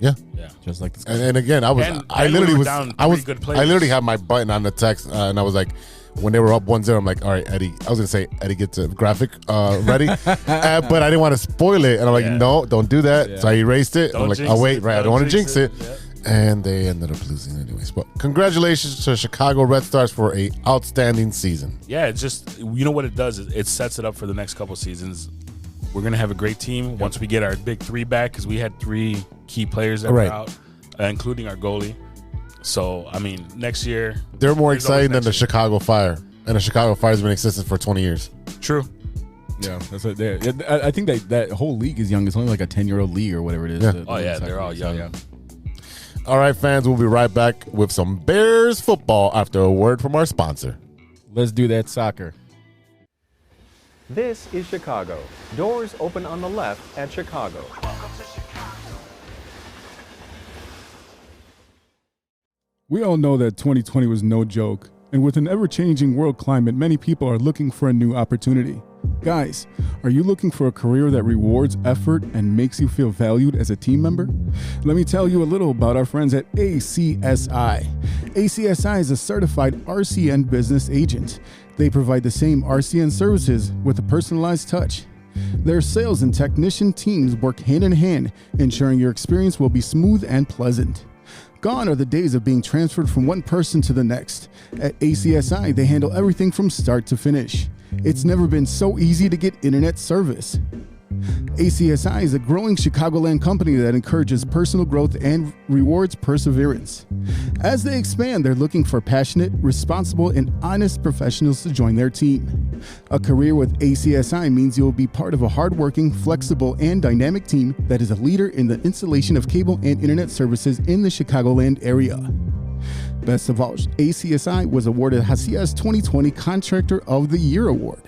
Yeah. Yeah. Just like this guy. And again, I literally we were was down I was three good I players. literally had my button on the text and I was like, when they were up 1-0, I'm like, all right, Eddie. I was gonna say Eddie gets a graphic ready, but I didn't want to spoil it, and I'm like, no, don't do that. So I erased it. I'm like, jinx oh wait, it. right, I Don't don't want to jinx jinx it. it. And they ended up losing anyways. But congratulations to Chicago Red Stars for a outstanding season. Yeah, it's just, what it does is it sets it up for the next couple seasons. We're going to have a great team once we get our big 3 back, because we had 3 key players that were out, including our goalie. So, I mean, next year... They're more there's exciting than always the next year. Chicago Fire. And the Chicago Fire's been in existence for 20 years. True. Yeah, that's what they. I think that whole league is young. It's only like a 10-year-old league or whatever it is. Yeah. Oh, yeah, they're all young. Yeah. All right, fans, we'll be right back with some Bears football after a word from our sponsor. Let's do that soccer. This is Chicago. Doors open on the left at Chicago. We all know that 2020 was no joke, and with an ever-changing world climate, many people are looking for a new opportunity. Guys, are you looking for a career that rewards effort and makes you feel valued as a team member? Let me tell you a little about our friends at ACSI. ACSI is a certified RCN business agent. They provide the same RCN services with a personalized touch. Their sales and technician teams work hand in hand, ensuring your experience will be smooth and pleasant. Gone are the days of being transferred from one person to the next. At ACSI, they handle everything from start to finish. It's never been so easy to get internet service. ACSI is a growing Chicagoland company that encourages personal growth and rewards perseverance. As they expand, they're looking for passionate, responsible, and honest professionals to join their team. A career with ACSI means you'll be part of a hardworking, flexible, and dynamic team that is a leader in the installation of cable and internet services in the Chicagoland area. Best of all, ACSI was awarded Hacia's 2020 Contractor of the Year Award.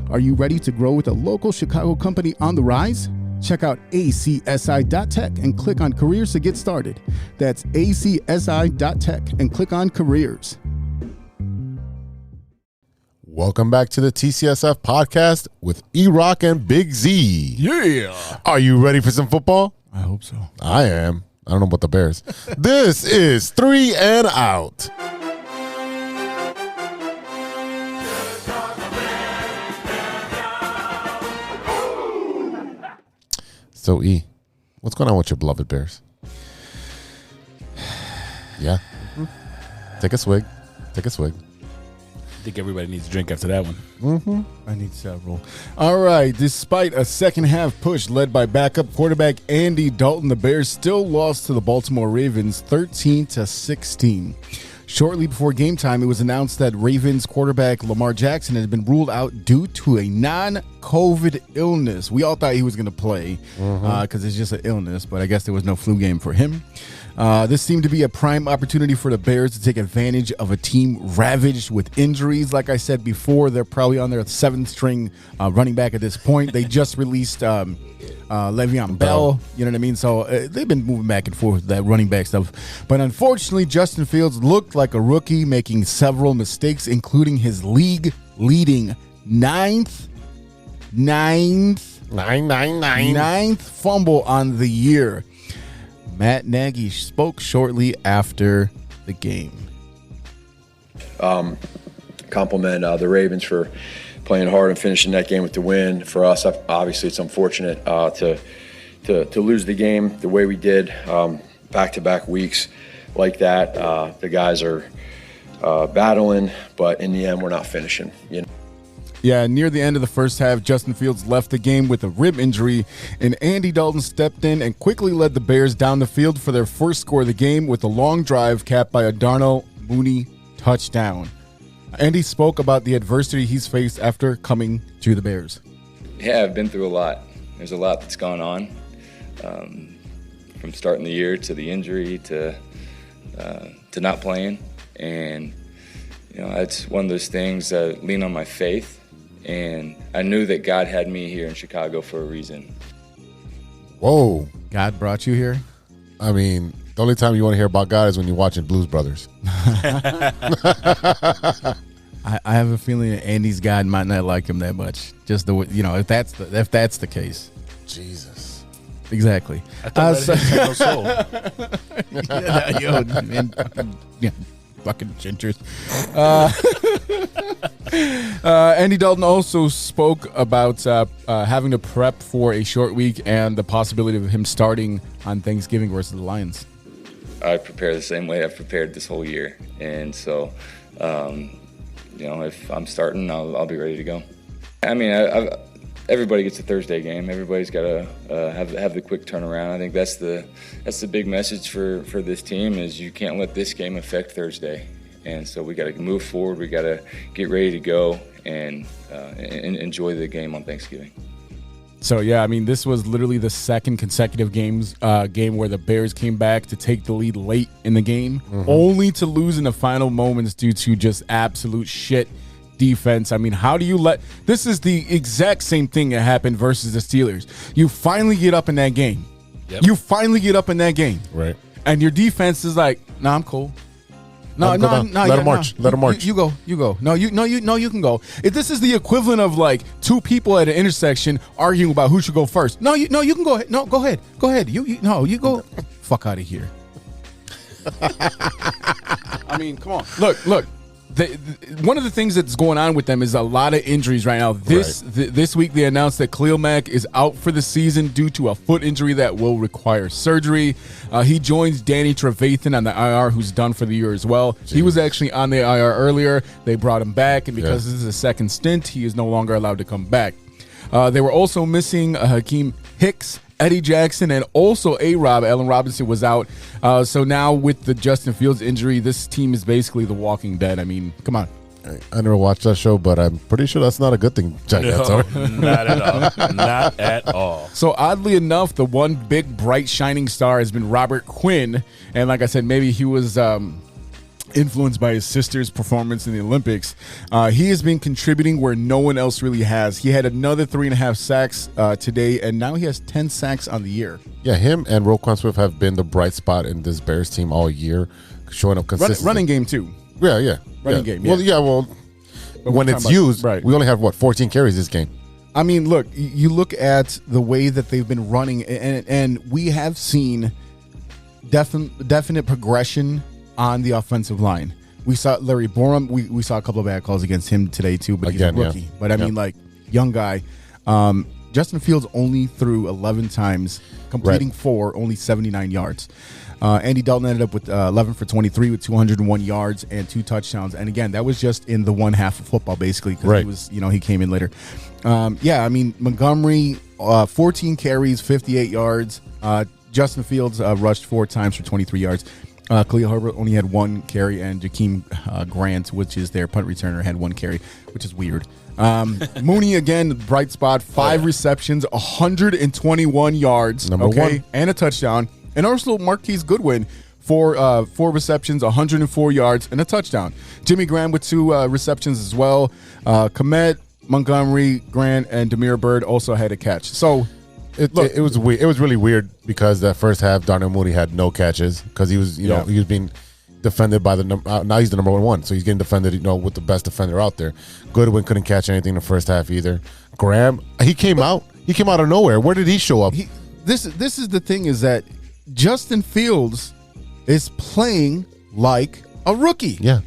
Are you ready to grow with a local Chicago company on the rise? Check out acsi.tech and click on careers to get started. That's acsi.tech and click on careers. Welcome back to the TCSF podcast with E-Rock and Big Z. Yeah. Are you ready for some football? I hope so. I am. I don't know about the Bears. This is 3 and Out. So, E, what's going on with your beloved Bears? Yeah. Take a swig. Take a swig. I think everybody needs a drink after that one. I need several. All right. Despite a second half push led by backup quarterback Andy Dalton, the Bears still lost to the Baltimore Ravens 13-16. Shortly before game time, it was announced that Ravens quarterback Lamar Jackson had been ruled out due to a non-COVID illness. We all thought he was going to play because it's just an illness, but I guess there was no flu game for him. This seemed to be a prime opportunity for the Bears to take advantage of a team ravaged with injuries. Like I said before, they're probably on their seventh string running back at this point. They just released Le'Veon Bell, you know what I mean? So they've been moving back and forth with that running back stuff. But unfortunately, Justin Fields looked like a rookie, making several mistakes, including his league-leading ninth fumble on the year. Matt Nagy spoke shortly after the game. Compliment the Ravens for playing hard and finishing that game with the win. For us, obviously, it's unfortunate to lose the game the way we did, back-to-back weeks like that. The guys are battling, but in the end, we're not finishing. You know? Yeah, near the end of the first half, Justin Fields left the game with a rib injury, and Andy Dalton stepped in and quickly led the Bears down the field for their first score of the game with a long drive capped by a Darnell Mooney touchdown. Andy spoke about the adversity he's faced after coming to the Bears. Yeah, I've been through a lot. There's a lot that's gone on, from starting the year to the injury to not playing, and you know, it's one of those things that lean on my faith. And I knew that God had me here in Chicago for a reason. Whoa. God brought you here? I mean, the only time you want to hear about God is when you're watching Blues Brothers. I have a feeling that Andy's God might not like him that much. Just the, you know, if that's the case. Jesus. Exactly. I thought that had no soul. Yeah, fucking gingers. Andy Dalton also spoke about having to prep for a short week and the possibility of him starting on Thanksgiving versus the Lions. I prepare the same way I've prepared this whole year. And so, you know, if I'm starting, I'll be ready to go. I mean, everybody gets a Thursday game. Everybody's got to have the quick turnaround. I think that's the big message for this team is you can't let this game affect Thursday. And so we got to move forward. We got to get ready to go and enjoy the game on Thanksgiving. So, yeah, I mean, this was literally the second consecutive game where the Bears came back to take the lead late in the game, only to lose in the final moments due to just absolute shit defense. I mean, how do you let – this is the exact same thing that happened versus the Steelers. You finally get up in that game. Yep. You finally get up in that game. Right. And your defense is like, nah, I'm cool. No, Let him march. Let him march. You go. No, you can go. If this is the equivalent of like two people at an intersection arguing about who should go first. No, you can go ahead. No, go ahead. You go. Fuck out of here. I mean, come on. Look. One of the things that's going on with them is a lot of injuries right now. This week they announced that Khalil Mack is out for the season due to a foot injury that will require surgery. He joins Danny Trevathan on the IR, who's done for the year as well. Jeez. He was actually on the IR earlier. They brought him back, and because this is a second stint, he is no longer allowed to come back. They were also missing Hakeem Hicks, Eddie Jackson, and also A-Rob. Allen Robinson was out. So now with the Justin Fields injury, this team is basically the Walking Dead. I mean, come on. I never watched that show, but I'm pretty sure that's not a good thing. No, not at all. Not at all. So oddly enough, the one big, bright, shining star has been Robert Quinn. And like I said, maybe he was influenced by his sister's performance in the Olympics. He has been contributing where no one else really has. He had another 3.5 sacks today, and now he has 10 sacks on the year. Yeah, him and Roquan Swift have been the bright spot in this Bears team all year, showing up consistently. Running game, too. Yeah. Running game, yeah. Well, when it's used, we only have, 14 carries this game. I mean, look, you look at the way that they've been running, and we have seen definite progression on the offensive line. We saw Larry Borum. We saw a couple of bad calls against him today too, but he's a rookie. But I mean, like, young guy. Justin Fields only threw 11 times, completing 4, only 79 yards. Andy Dalton ended up with 11 for 23 with 201 yards and 2 touchdowns. And again, that was just in the one half of football, basically, because he was, he came in later. I mean, Montgomery, 14 carries, 58 yards. Justin Fields rushed 4 times for 23 yards. Khalil Herbert only had 1 carry, and Jakeem Grant, which is their punt returner, had 1 carry, which is weird. Mooney, again, bright spot, 5 receptions, 121 yards, Number 1. and a touchdown. And also Marquise Goodwin, 4 receptions, 104 yards, and a touchdown. Jimmy Graham with 2 receptions as well. Komet, Montgomery, Grant, and Demir Bird also had a catch. So it was weird. It was really weird because that first half, Darnell Mooney had no catches because he was, he was being defended by now he's the number 1, so he's getting defended, with the best defender out there. Goodwin couldn't catch anything in the first half either. Graham, he came out of nowhere. Where did he show up? This is the thing, is that Justin Fields is playing like a rookie. Yeah.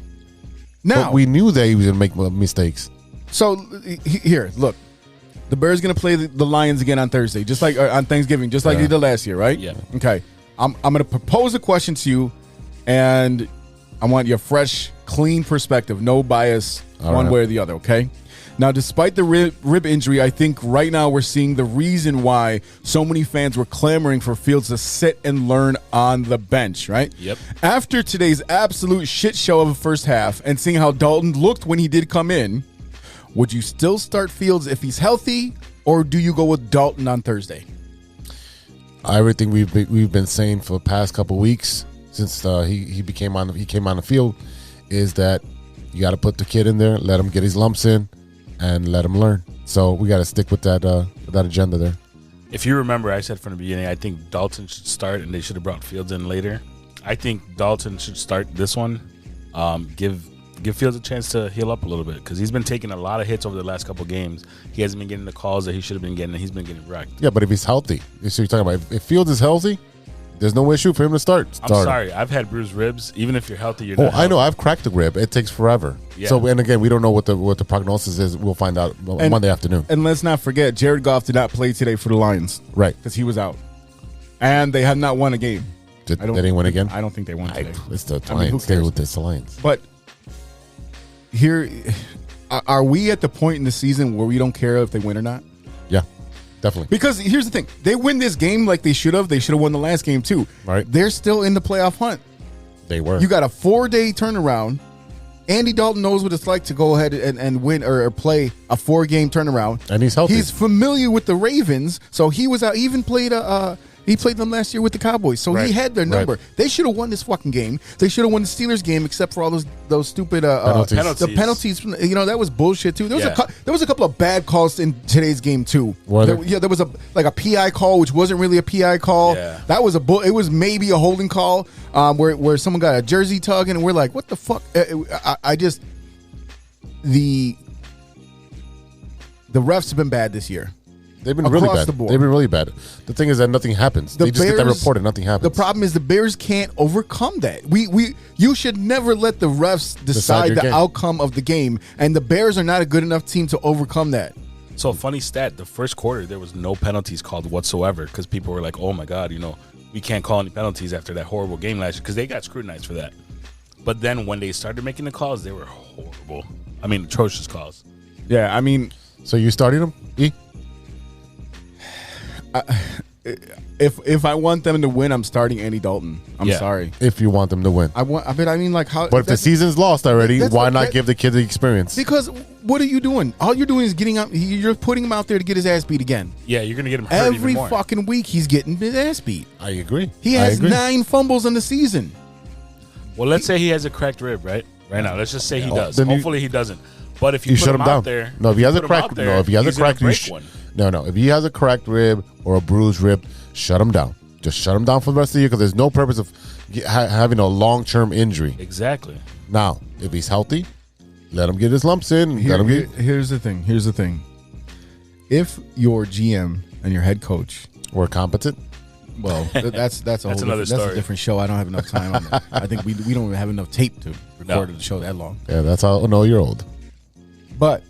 Now but we knew that he was going to make mistakes. So here, look. The Bears going to play the Lions again on Thursday, just like on Thanksgiving, just like they did last year, right? Yeah. Okay. I'm going to propose a question to you, and I want your fresh, clean perspective, no bias one way or the other, okay? Now, despite the rib injury, I think right now we're seeing the reason why so many fans were clamoring for Fields to sit and learn on the bench, right? Yep. After today's absolute shit show of the first half and seeing how Dalton looked when he did come in, would you still start Fields if he's healthy, or do you go with Dalton on Thursday? Everything we've been saying for the past couple weeks since he came on the field is that you got to put the kid in there, let him get his lumps in, and let him learn. So we got to stick with that agenda there. If you remember, I said from the beginning, I think Dalton should start, and they should have brought Fields in later. I think Dalton should start this one. Give Fields a chance to heal up a little bit, because he's been taking a lot of hits over the last couple games. He hasn't been getting the calls that he should have been getting, and he's been getting wrecked. Yeah, but if he's healthy, that's what you're talking about. If Fields is healthy, there's no issue for him to start. I'm sorry. I've had bruised ribs. Even if you're healthy, you're not healthy. I know. I've cracked a rib. It takes forever. Yeah. So, and again, we don't know what the prognosis is. We'll find out Monday afternoon. And let's not forget, Jared Goff did not play today for the Lions. Right. Because he was out. And they have not won a game. They didn't win again? I don't think they won today. It's the Lions. Stay with this Lions. But here, are we at the point in the season where we don't care if they win or not? Yeah, definitely. Because here's the thing. They win this game like they should have. They should have won the last game too. Right. They're still in the playoff hunt. They were. You got a 4-day turnaround. Andy Dalton knows what it's like to go ahead and win or play a 4-game turnaround. And he's healthy. He's familiar with the Ravens, so he was out. He even played He played them last year with the Cowboys, so he had their number. They should have won this fucking game. They should have won the Steelers game, except for all those stupid penalties. The penalties. That was bullshit too. There was a couple of bad calls in today's game too. There was a PI call, which wasn't really a PI call. Yeah. That was it was maybe a holding call where someone got a jersey tugging, and we're like, what the fuck? The refs have been bad this year. They've been really bad. The board. They've been really bad. The thing is that nothing happens. They just get that report and nothing happens. The problem is the Bears can't overcome that. You should never let the refs decide the outcome of the game, and the Bears are not a good enough team to overcome that. So, funny stat, the first quarter, there was no penalties called whatsoever because people were like, oh, my God, we can't call any penalties after that horrible game last year because they got scrutinized for that. But then when they started making the calls, they were horrible. I mean, atrocious calls. Yeah, I mean... So you started them, E? If I want them to win, I'm starting Andy Dalton. I'm sorry. If you want them to win. How? But if the season's lost already, why not give the kid the experience? Because what are you doing? All you're doing is getting up. You're putting him out there to get his ass beat again. Yeah, you're gonna get him hurt every even more. fucking week. He's getting his ass beat. I agree. He has 9 fumbles in the season. Well, let's say he has a cracked rib, right now. Let's just say he does. Hopefully he doesn't. But if you shut him out down, there, if he has a cracked, if he has a cracked, if he has a cracked rib or a bruised rib, shut him down. Just shut him down for the rest of the year because there's no purpose of having a long-term injury. Exactly. Now, if he's healthy, let him get his lumps in. Here's the thing. If your GM and your head coach were competent, well, that's another story. That's a different show. I don't have enough time on that. I think we don't even have enough tape to record the show that long. Yeah, that's how. No, you're old. But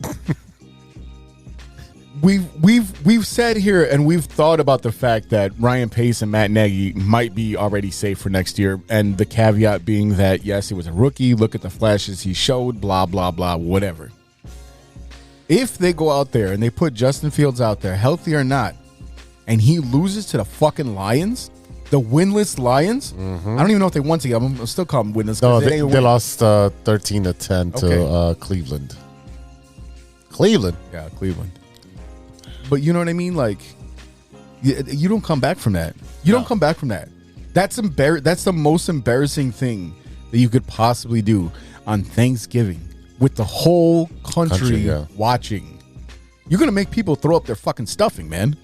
we've said here and we've thought about the fact that Ryan Pace and Matt Nagy might be already safe for next year, and the caveat being that yes, he was a rookie. Look at the flashes he showed. Blah blah blah. Whatever. If they go out there and they put Justin Fields out there, healthy or not, and he loses to the fucking Lions, the winless Lions. I don't even know if they won to them. I'm still calling them winless. No, they lost 13-10 to Cleveland. Cleveland? Yeah, Cleveland. But you know what I mean? Like, you don't come back from that. You don't come back from that. That's the most embarrassing thing that you could possibly do on Thanksgiving with the whole country watching. You're going to make people throw up their fucking stuffing, man.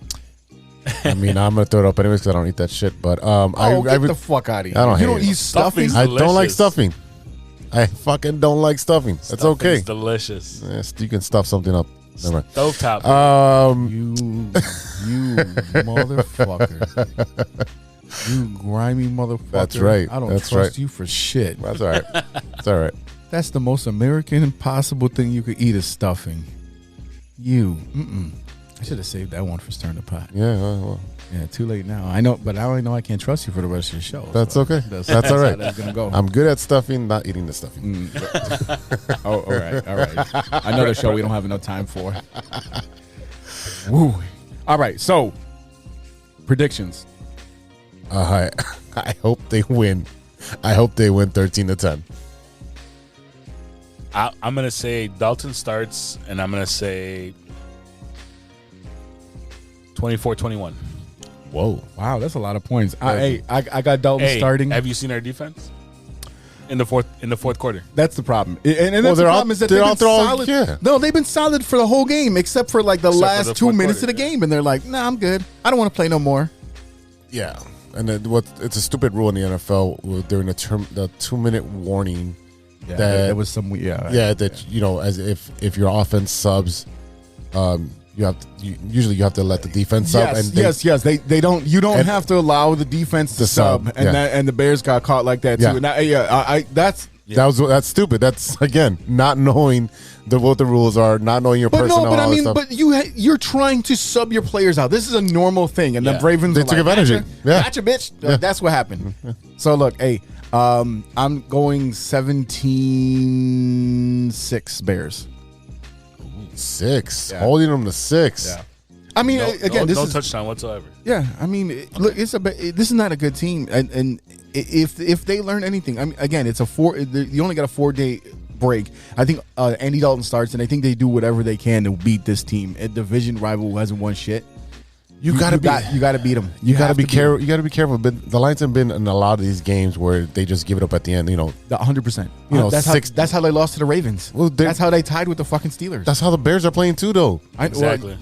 I mean, I'm going to throw it up anyways because I don't eat that shit. But get the fuck out of here. I don't You don't eat stuffing? I don't like stuffing. I fucking don't like stuffing. That's okay. It's delicious. Yes, you can stuff something up. Never mind. Stovetop. You motherfucker. You grimy motherfucker. That's right. I don't trust you for shit. That's all right. That's all right. That's the most American impossible thing you could eat is stuffing. I should have saved that one for stirring the pot. Yeah, well. Yeah, too late now. I know, but I already know I can't trust you for the rest of the show. That's okay. That's all right. That's gonna go. I'm good at stuffing, not eating the stuffing. All right. Another show we don't have enough time for. Woo. All right, so predictions. I hope they win. I hope they win 13-10. I'm gonna say Dalton starts, and I'm gonna say 24-21. Whoa! Wow, that's a lot of points. I got Dalton starting. Have you seen our defense in the fourth quarter? That's the problem. And that's the problem is that they've been solid. Yeah. No, they've been solid for the whole game except for like the last 2 minutes of the game, and they're like, "Nah, I'm good. I don't want to play no more." Yeah, and it's a stupid rule in the NFL during the 2-minute warning. Yeah, that was some as if your offense subs, you have to let the defense sub. And they don't. You don't have to allow the defense to sub, and the Bears got caught like that too. Yeah. That's stupid. That's again not knowing what the rules are, not knowing your personnel. But you're trying to sub your players out. This is a normal thing, and the Ravens took advantage of it. Yeah, gotcha, bitch. Yeah. That's what happened. So look, I'm going 17-6 Bears. 6, holding them to 6. Yeah. I mean, no touchdown whatsoever. Yeah, I mean, look, this is not a good team, and if they learn anything, I mean, again, it's you only got a 4-day break. I think Andy Dalton starts, and I think they do whatever they can to beat this team, a division rival who hasn't won shit. You gotta you got to beat them. You gotta be careful. You gotta be careful. But the Lions have been in a lot of these games where they just give it up at the end. 100%. That's how they lost to the Ravens. Well, that's how they tied with the fucking Steelers. That's how the Bears are playing too, though. Exactly.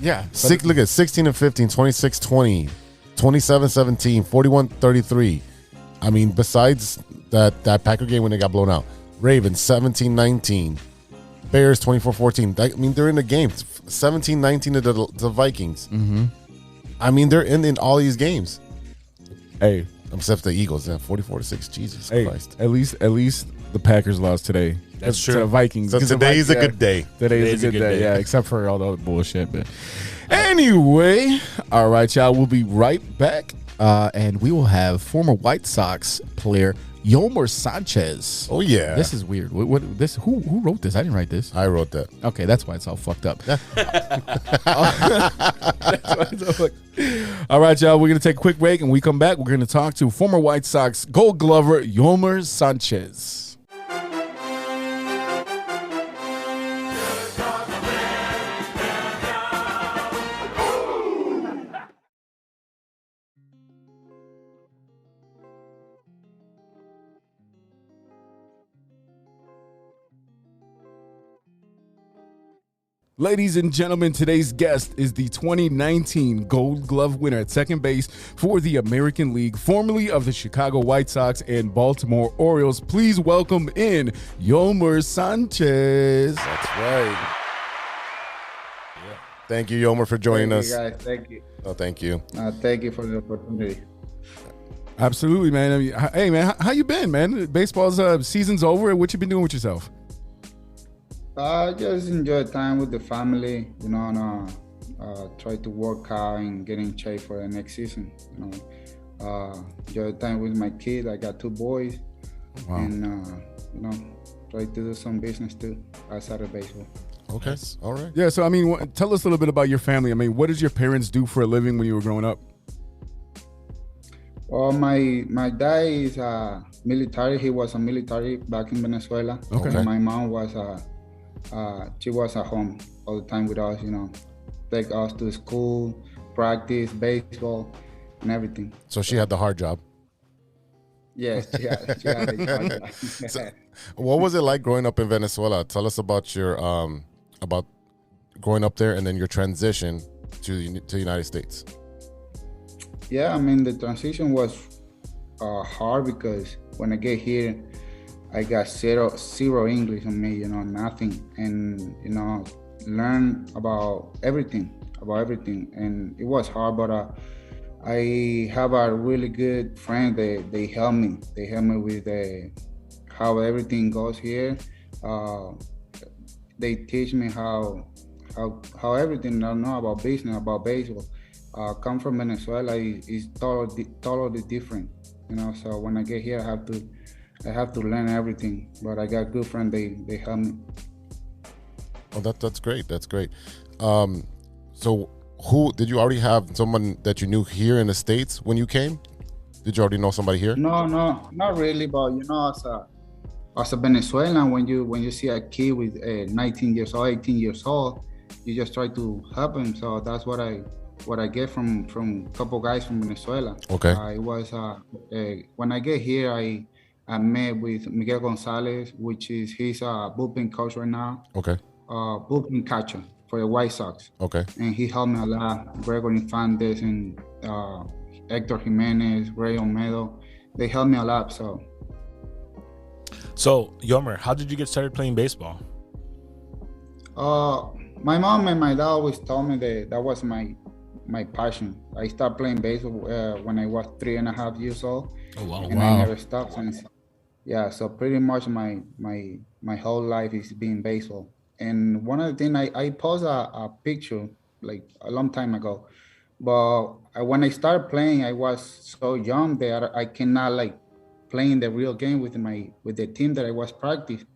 Look at 16 and 15, 26-20, 27-17, 41-33. I mean, besides that Packer game when they got blown out, Ravens 17-19, Bears 24-14. I mean, they're in the game. 17-19 to the Vikings. Mm-hmm. I mean, they're in all these games. Hey, except the Eagles, 44-6. Jesus Christ! At least the Packers lost today. That's to true. the Vikings. So today's a good day. Today's a good day. Yeah, except for all the other bullshit. But anyway, all right, y'all. We'll be right back, and we will have former White Sox player Yolmer Sanchez. Oh yeah, this is weird. What this? Who wrote this? I didn't write this. I wrote that. Okay, that's why it's all fucked up. All right, y'all. We're gonna take a quick break, and we come back. We're gonna talk to former White Sox Gold Glover Yolmer Sanchez. Ladies and gentlemen, today's guest is the 2019 Gold Glove winner at second base for the American League, formerly of the Chicago White Sox and Baltimore Orioles. Please welcome in Yolmer Sanchez. That's right. Thank you, Yolmer, for joining us. Guys. Thank you. Oh, thank you. Thank you for the opportunity. Absolutely, man. I mean, hey, man, how you been, man? Baseball's season's over. What you been doing with yourself? Just enjoy time with the family, and try to work out and get in shape for the next season. Enjoy time with my kids. I got 2 boys, and try to do some business too outside of baseball. Okay, all right. Yeah, so I mean, tell us a little bit about your family. I mean, what did your parents do for a living when you were growing up? Well, my dad is military. He was a military back in Venezuela. Okay. And my mom was she was at home all the time with us, take us to school, practice, baseball, and everything. So she had the hard job. Yes, she had a hard job. So, what was it like growing up in Venezuela? Tell us about your about growing up there and then your transition to the United States. Yeah, I mean, the transition was hard because when I get here, I got zero English on me, nothing, and learn about everything, and it was hard. But I have a really good friend. They help me. They help me with how everything goes here. They teach me how everything I know about business, about baseball. Come from Venezuela is totally different, So when I get here, I have to learn everything, but I got good friends. They help me. Oh, that's great. That's great. So, who did you already have someone that you knew here in the States when you came? Did you already know somebody here? No, not really. But as a Venezuelan, when you see a kid with 19 years old, 18 years old, you just try to help him. So that's what I get from a couple guys from Venezuela. Okay. It was when I get here, I met with Miguel Gonzalez, which is he's a bullpen coach right now. Okay. Bullpen catcher for the White Sox. Okay. And he helped me a lot. Gregory Infantes and Hector Jimenez, Ray Olmedo, they helped me a lot. So, Yolmer, how did you get started playing baseball? My mom and my dad always told me that was my passion. I started playing baseball when I was 3.5 years old. Oh wow! And I never stopped since. Yeah, so pretty much my whole life is being baseball. And one of the things I posted a picture like a long time ago, but when I started playing, I was so young that I cannot play in the real game with the team that I was practicing.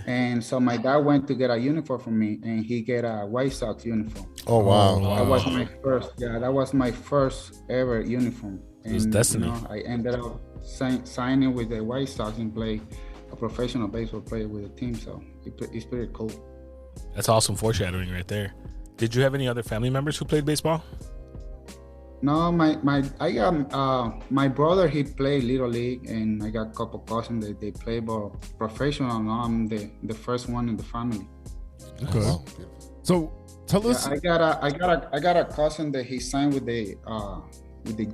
And so my dad went to get a uniform for me, and he get a White Sox uniform. Oh wow! That was my first. Yeah, that was my first ever uniform. And, it was destiny. I ended up signing with the White Sox and play a professional baseball player with the team. So it's pretty cool. That's awesome foreshadowing right there. Did you have any other family members who played baseball? No, my brother, he played Little League, and I got a couple cousins that they play, but professional. No, I'm the first one in the family. Okay. Wow. So tell us. I got a cousin that he signed with the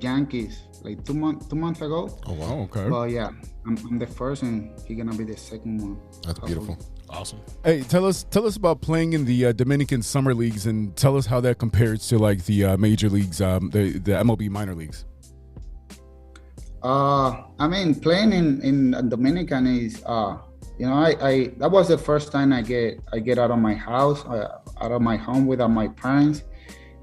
Yankees like 2 months ago. Oh wow. Okay. But yeah, I'm the first, and he gonna be the second one. That's beautiful. Awesome. Hey, tell us about playing in the Dominican summer leagues, and tell us how that compares to like the major leagues, the MLB minor leagues. I mean, playing in Dominican is, I that was the first time I get out of my house, out of my home without my parents,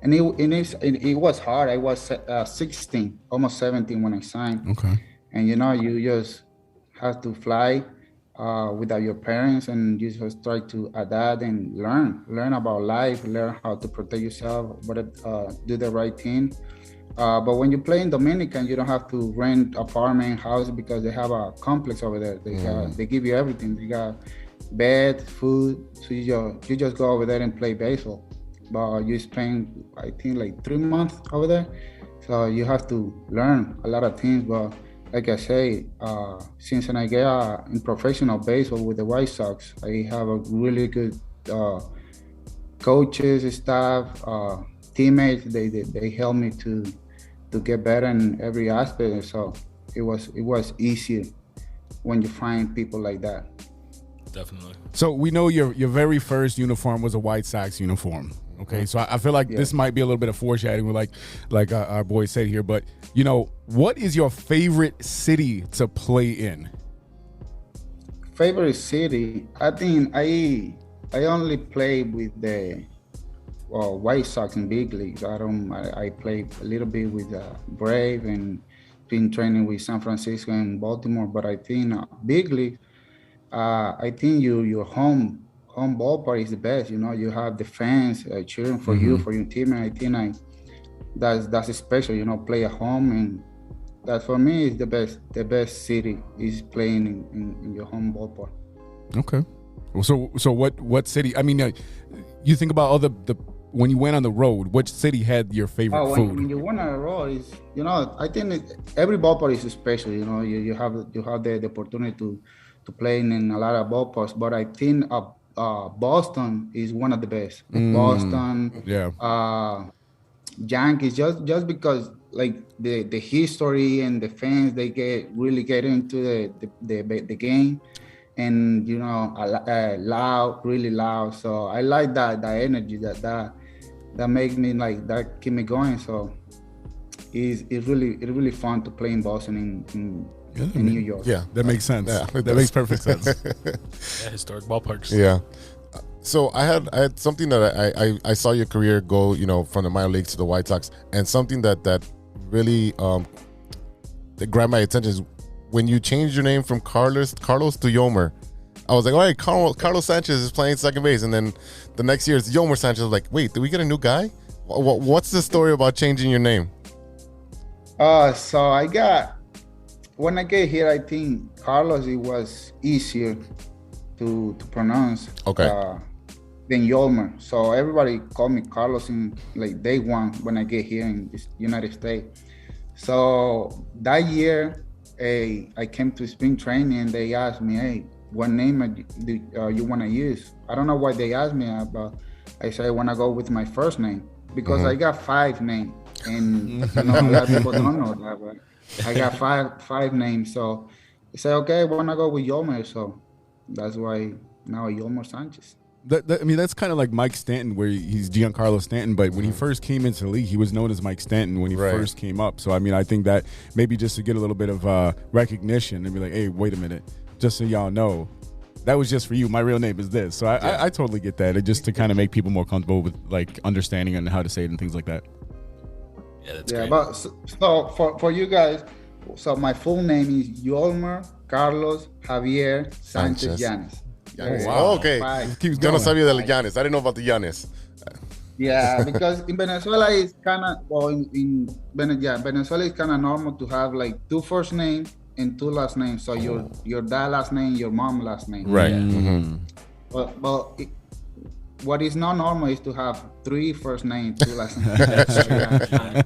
and it was hard. I was 16, almost 17 when I signed. Okay. And you just have to fly without your parents, and you just try to adapt and learn about life, learn how to protect yourself, do the right thing. But when you play in Dominican, you don't have to rent apartment, house, because they have a complex over there. They give you everything. They got bed, food, so you just go over there and play baseball. But you spend, I think, like 3 months over there, so you have to learn a lot of things. But like I say, since I get in professional baseball with the White Sox, I have a really good coaches, staff, teammates. They help me to get better in every aspect. So it was easier when you find people like that. Definitely. So we know your very first uniform was a White Sox uniform. Okay, so I feel like this might be a little bit of foreshadowing, like our boy said here. But what is your favorite city to play in? Favorite city? I think I only play with the White Sox in big leagues. I play a little bit with Brave, and been training with San Francisco and Baltimore. But I think big league, I think your home ballpark is the best. You have the fans cheering for you, for your team, and I think that's special. Play at home, and that for me is the best city is playing in your home ballpark. Okay. So what city? I mean, you think about all the when you went on the road, which city had your favorite food? When you went on the road, is I think every ballpark is special. You have the opportunity to play in a lot of ballparks, but I think Boston is one of the best. Boston, Yankees, just because like the history and the fans, they really get into the game, and loud, really loud. So I like that energy that makes me like that, keep me going. So it's really fun to play in Boston in New York. Yeah, that makes sense. Yeah, that makes perfect sense. Yeah, historic ballparks. Yeah. So I had something that I saw your career go, from the minor leagues to the White Sox, and something that really that grabbed my attention is when you changed your name from Carlos to Yolmer. I was like, all right, Carlos Sanchez is playing second base, and then the next year it's Yolmer Sanchez. I was like, wait, did we get a new guy? What's the story about changing your name? So when I get here, I think Carlos, it was easier to pronounce than Yolmer. So everybody called me Carlos in like day one when I get here in the United States. So that year, I came to spring training, and they asked me, hey, what name do you want to use? I don't know why they asked me, but I said I want to go with my first name, because I got 5 names, and a lot of people don't know that, but I got five names. So I said, okay, I want to go with Yolmer. So that's why now Yolmer Sanchez. I mean, that's kind of like Mike Stanton, where he's Giancarlo Stanton, but when he first came into the league, he was known as Mike Stanton when he first came up. So, I mean, I think that maybe just to get a little bit of recognition and be like, hey, wait a minute, just so y'all know, that was just for you. My real name is this. So I totally get that. Just to kind of make people more comfortable with like understanding and how to say it and things like that. Yeah, that's great. But so for you guys, so my full name is Yolmer Carlos Javier Sanchez Yanes. Oh, okay. Keeps Yo no going. sabía del Yanes. I didn't know about the Yanes. Yeah, because in Venezuela it's kind of, Venezuela is kind of normal to have like 2 first names and 2 last names. So your dad last name, your mom last name. Right. But what is not normal is to have 3 first names, 2 last names.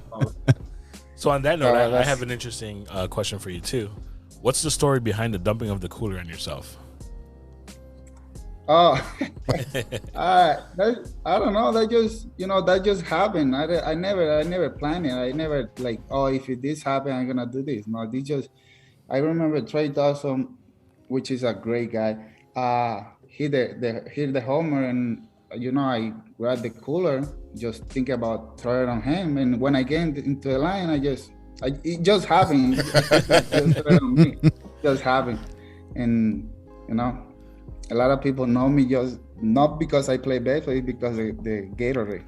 So on that note, I that's- have an interesting question for you too. What's the story behind the dumping of the cooler on yourself? Oh, I don't know. That just happened. I never planned it. I never like, oh, if this happen, I'm gonna do this. No, I remember Trey Dawson, which is a great guy. Hit the homer, and I grabbed the cooler, just think about throwing it on him. And when I get into the line, it just happened. Just throw it on me. Just happened, and a lot of people know me just not because I play baseball, it's because of the Gatorade.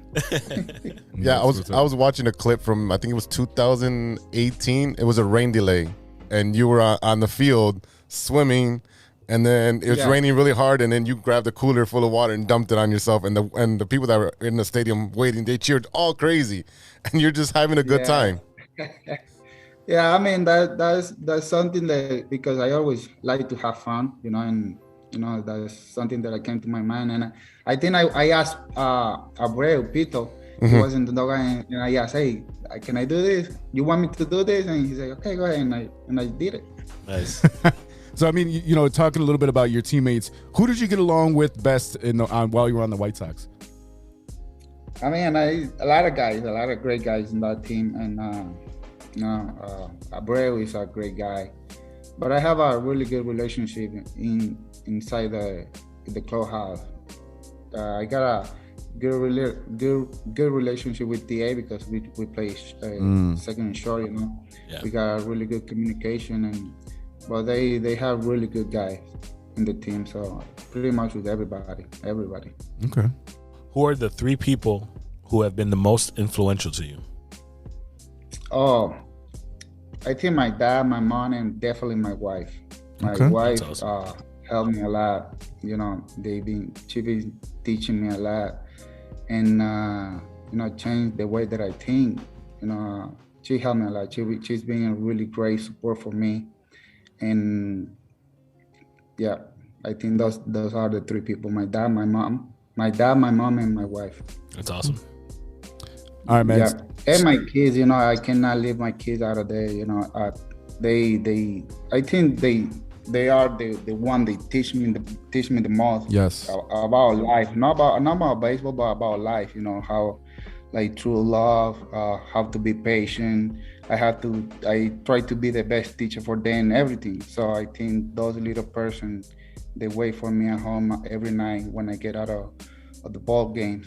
Yeah, I was watching a clip from, I think it was 2018. It was a rain delay, and you were on the field swimming, and then it was raining really hard, and then you grabbed a cooler full of water and dumped it on yourself, and the people that were in the stadium waiting, they cheered all crazy, and you're just having a good time. Yeah, I mean that's something that, because I always like to have fun, and that's something that came to my mind. And I think I asked Abreu Pito, who was in the dog, and I asked, hey, can I do this? You want me to do this? And he said, okay, go ahead, and I did it. Nice. So I mean, talking a little bit about your teammates, who did you get along with best while you were on the White Sox? I mean, a lot of great guys in that team, and Abreu is a great guy, but I have a really good relationship inside the clubhouse. I got a good relationship with DA because we play second and short. Yeah. We got a really good communication, but they have really good guys in the team. So pretty much with everybody. Okay. Who are the 3 people who have been the most influential to you? Oh, I think my dad, my mom, and definitely my wife. My Okay. wife Awesome. helped me a she been teaching me a lot, and changed the way that I think. She helped me a lot. She's been a really great support for me, and yeah, I think those are the 3 people: my dad, my mom, and my wife. That's awesome. All right, man. Yeah, and my kids. I cannot leave my kids out of there. I think they are the one they teach me the most. Yes. About life, not about baseball, but about life. How, like, true love, how to be patient. I try to be the best teacher for them and everything. So I think those little persons, they wait for me at home every night when I get out of the ball games.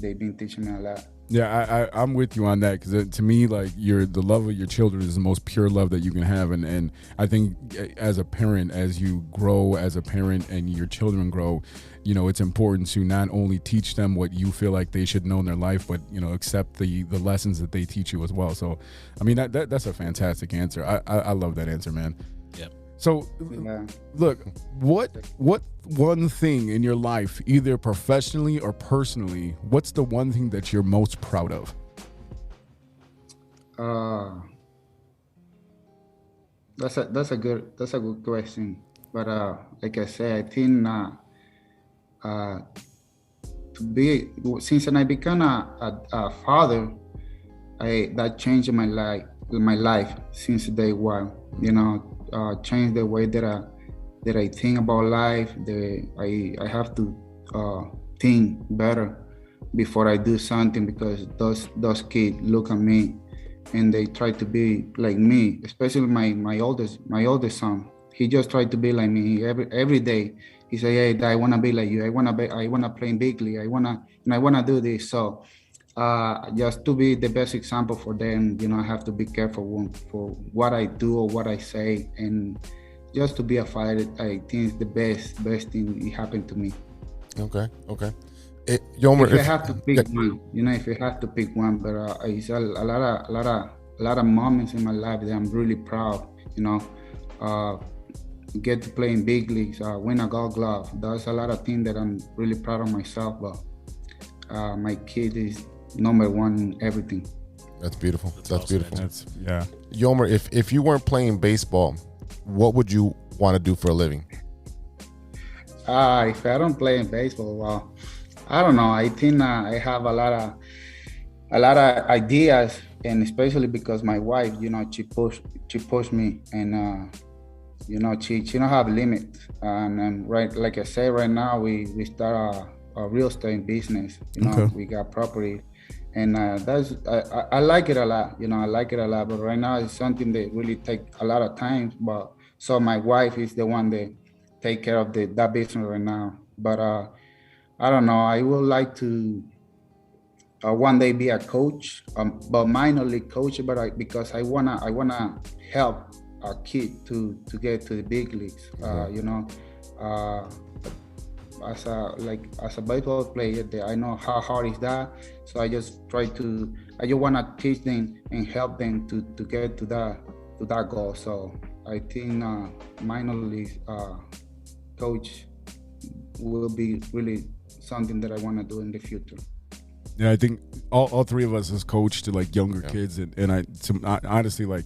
They've been teaching me a lot. Yeah, I'm with you on that, because to me, like, the love of your children is the most pure love that you can have, and I think as a parent, as you grow as a parent and your children grow, it's important to not only teach them what you feel like they should know in their life, but accept the lessons that they teach you as well. So, I mean, that's a fantastic answer. I love that answer, man. Yeah. So, look, what one thing in your life, either professionally or personally, what's the one thing that you're most proud of? That's a good question. But like I said, I think since I became a father, that changed my life since day one. Changed the way that I think about life. I have to think better before I do something, because those kids look at me and they try to be like me. Especially my oldest son. He just tried to be like me every day. He say, "Hey, Dad, I wanna be like you. I wanna play in big league. I wanna do this." So just to be the best example for them, I have to be careful for what I do or what I say, and just to be a fighter, I think is the best thing it happened to me. Okay. Yolmer, if I have to pick one, if I have to pick one, but it's a lot of moments in my life that I'm really proud. Get to play in big leagues, win a Gold Glove. There's a lot of things that I'm really proud of myself, but my kid is number one in everything. That's beautiful. That's awesome, beautiful. Yeah. Yolmer, if you weren't playing baseball, what would you want to do for a living? If I don't play in baseball, well, I don't know. I think I have a lot of ideas and especially because my wife, she pushed me, and she don't have limits, and right, like I say, right now we start a real estate business. We got property, and that's I like it a lot. I like it a lot, but right now it's something that really take a lot of time. But so my wife is the one that take care of that business right now. But I don't know. I would like to one day be a coach, but minor league coach. But because I wanna help a kid to get to the big leagues. As a baseball player, I know how hard is that. So I just wanna teach them and help them to get to that goal. So I think minor league coach will be really something that I want to do in the future. Yeah, I think all three of us has coached to like younger kids, and honestly, like,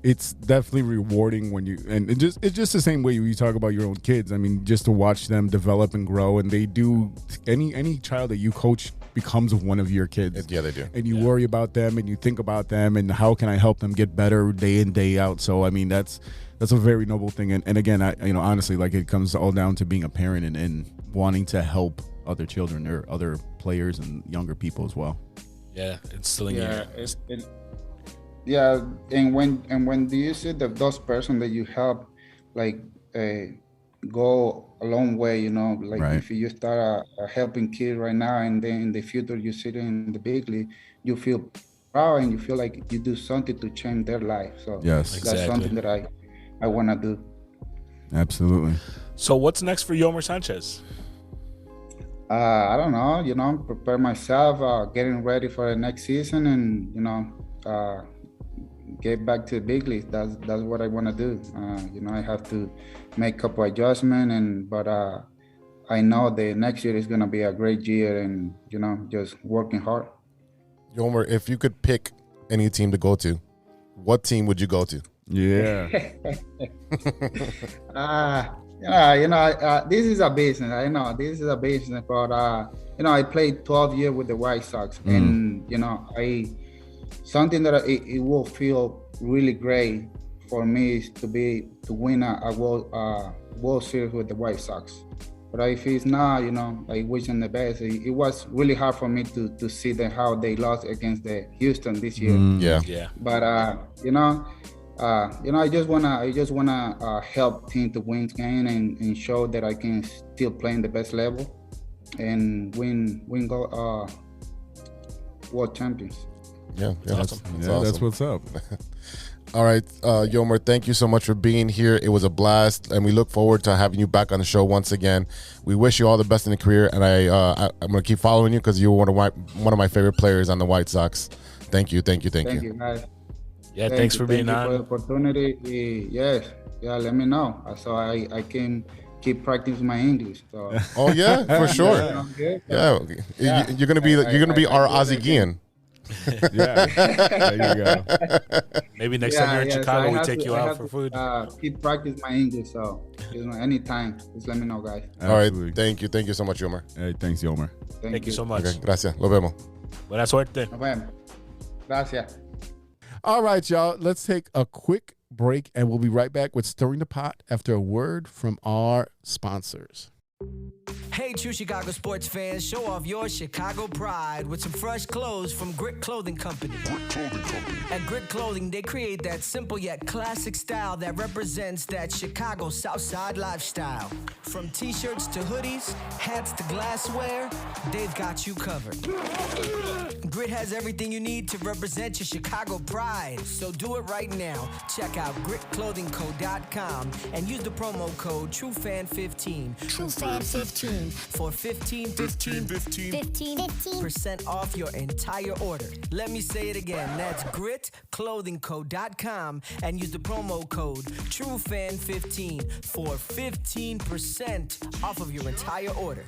it's definitely rewarding when it's just the same way you talk about your own kids. I mean, just to watch them develop and grow, and they do. Any child that you coach becomes one of your kids. Yeah, they do. And you worry about them, and you think about them, and how can I help them get better day in, day out. So I mean, that's a very noble thing. And again, honestly, like, it comes all down to being a parent and wanting to help other children or other players and younger people as well. Yeah, instilling your. Yeah, and when do you see that those person that you help, like, go a long way, like, right. If you start a helping kid right now, and then in the future you sit in the big league, you feel proud and you feel like you do something to change their life. So yes, that's something that I want to do. Absolutely. So what's next for Yolmer Sanchez? I don't know, prepare myself, getting ready for the next season, and get back to the big league. That's what I want to do. I have to make a couple adjustments, but I know the next year is going to be a great year, and just working hard. Yolmer, if you could pick any team to go to, what team would you go to? Yeah. This is a business. I know this is a business, but I played 12 years with the White Sox, and something that it will feel really great for me is to win a World Series with the White Sox. But if it's not, I wish them the best. It was really hard for me to see how they lost against the Houston this year. Yeah. But I just wanna help team to win game and show that I can still play in the best level and win world champions. Yeah, that's awesome. That's what's up. All right, Yolmer, thank you so much for being here. It was a blast, and we look forward to having you back on the show once again. We wish you all the best in the career, and I'm going to keep following you because you're one of my favorite players on the White Sox. Thank you. Thank you, guys. Yeah, thanks for being on. For the opportunity. Yes, let me know so I can keep practicing my English. So. Oh yeah, for sure. Yeah, you're gonna be our Aussie Guian. Yeah, there you go. Maybe next time you're in Chicago, we take you out for food. Keep practice my English, so anytime, just let me know, guys. Absolutely. All right, thank you so much, Yolmer. Hey, thanks, Yolmer. Thank you so much. Okay, gracias. Lo vemos. Buena suerte. Nos vemos. Gracias. All right, y'all. Let's take a quick break, and we'll be right back with Stirring the Pot after a word from our sponsors. Hey, true Chicago sports fans, show off your Chicago pride with some fresh clothes from Grit Clothing Company. At Grit Clothing, they create that simple yet classic style that represents that Chicago Southside lifestyle. From t-shirts to hoodies, hats to glassware, they've got you covered. Grit has everything you need to represent your Chicago pride. So do it right now. Check out gritclothingco.com and use the promo code TrueFan15. TrueFan15 for 15% off your entire order. Let me say it again. That's gritclothingco.com and use the promo code TrueFan15 for 15% off of your entire order.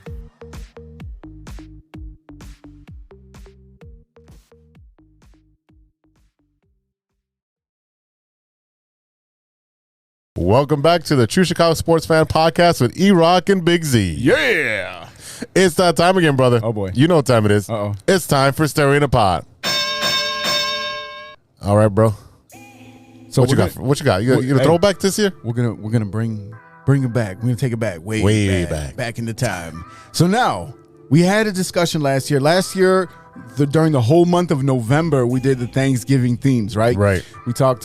Welcome back to the True Chicago Sports Fan Podcast with E-Rock and Big Z. Yeah. It's that time again, brother. Oh, boy. You know what time it is. Uh-oh. It's time for Stirring the Pot. All right, bro. So What you got? What you got? You gonna throw back this year? We're gonna bring it back. We're gonna take it back way back into time. So now we had a discussion last year. During the whole month of November, we did the Thanksgiving themes, right? Right. We talked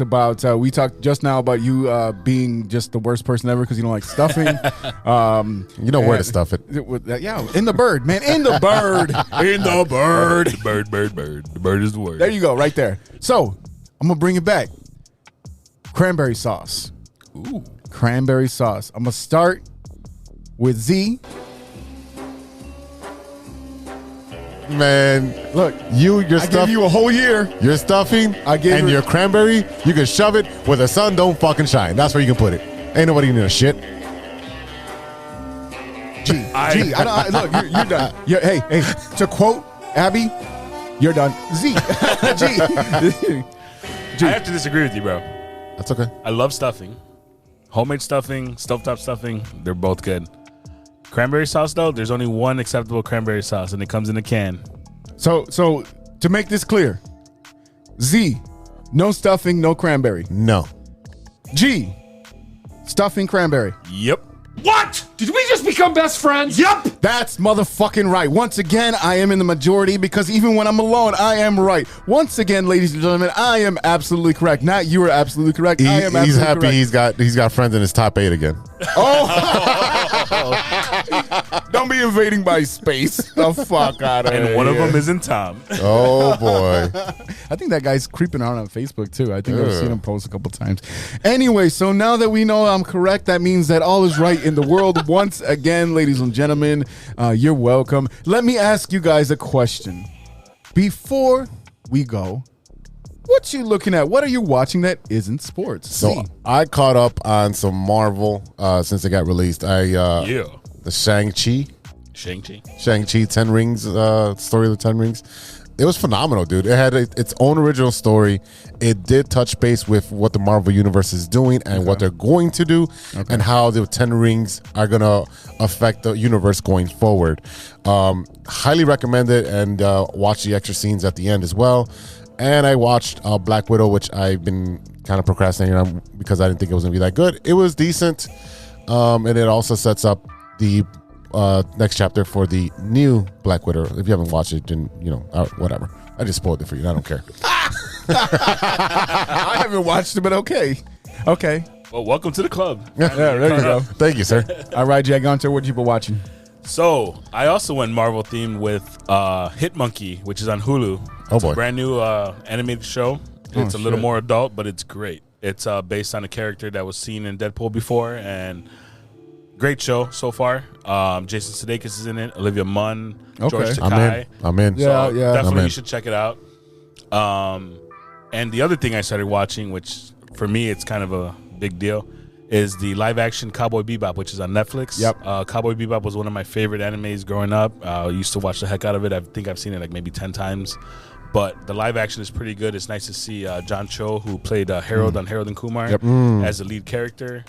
just now about you being just the worst person ever because you don't like stuffing. You know where to stuff it. Yeah, in the bird, man. In the bird. In the bird. Bird. The bird is the word. There you go, right there. So I'm gonna bring it back. Cranberry sauce. Ooh. Cranberry sauce. I'm gonna start with Z. Man, Look, your I stuff. gave you a whole year. Your stuffing and your cranberry, you can shove it where the sun don't fucking shine. That's where you can put it. Ain't nobody need a shit. Look, you're done. Hey, to quote Abby, you're done. Z. G. I have to disagree with you, bro. That's okay. I love stuffing. Homemade stuffing, stovetop stuffing, they're both good. Cranberry sauce, though, there's only one acceptable cranberry sauce, and it comes in a can. So to make this clear, Z, no stuffing, no cranberry. No. G, stuffing cranberry. Yep. What? Did we just become best friends? Yep. That's motherfucking right. Once again, I am in the majority because even when I'm alone, I am right. Once again, ladies and gentlemen, I am absolutely correct. Not you are absolutely correct. I am absolutely he's happy correct. he's got friends in his top 8 again. Don't be invading my space. The fuck out of here. And one of them isn't Tom. Oh boy. I think that guy's creeping around on Facebook too. I think I've seen him post a couple times. Anyway, so now that we know I'm correct, that means that all is right in the world. Once again, ladies and gentlemen, you're welcome. Let me ask you guys a question. Before we go, what you looking at? What are you watching that isn't sports? So I caught up on some Marvel since it got released. The Shang-Chi 10 Rings story of the 10 Rings. It was phenomenal, dude. It had its own original story. It did touch base with what the Marvel Universe is doing and what they're going to do and how the 10 Rings are going to affect the universe going forward. Highly recommend it, and watch the extra scenes at the end as well. And I watched Black Widow, which I've been kind of procrastinating on because I didn't think it was going to be that good. It was decent, and it also sets up the next chapter for the new Black Widow. If you haven't watched it, then whatever. I just spoiled it for you. I don't care. I haven't watched it, but okay. Well, welcome to the club. Yeah, there you go. Thank you, sir. All right, Gigantor, what you been watching? So I also went Marvel themed with Hit Monkey, which is on Hulu. It's a brand new animated show. It's a little more adult, but it's great. It's based on a character that was seen in Deadpool before, and great show so far. Jason Sudeikis is in it. Olivia Munn, George Takei. I'm in. So definitely you should check it out. And the other thing I started watching, which for me it's kind of a big deal, is the live action Cowboy Bebop, which is on Netflix. Yep. Cowboy Bebop was one of my favorite animes growing up. I used to watch the heck out of it. I think I've seen it like maybe 10 times. But the live action is pretty good. It's nice to see John Cho, who played Harold on Harold and Kumar, as the lead character.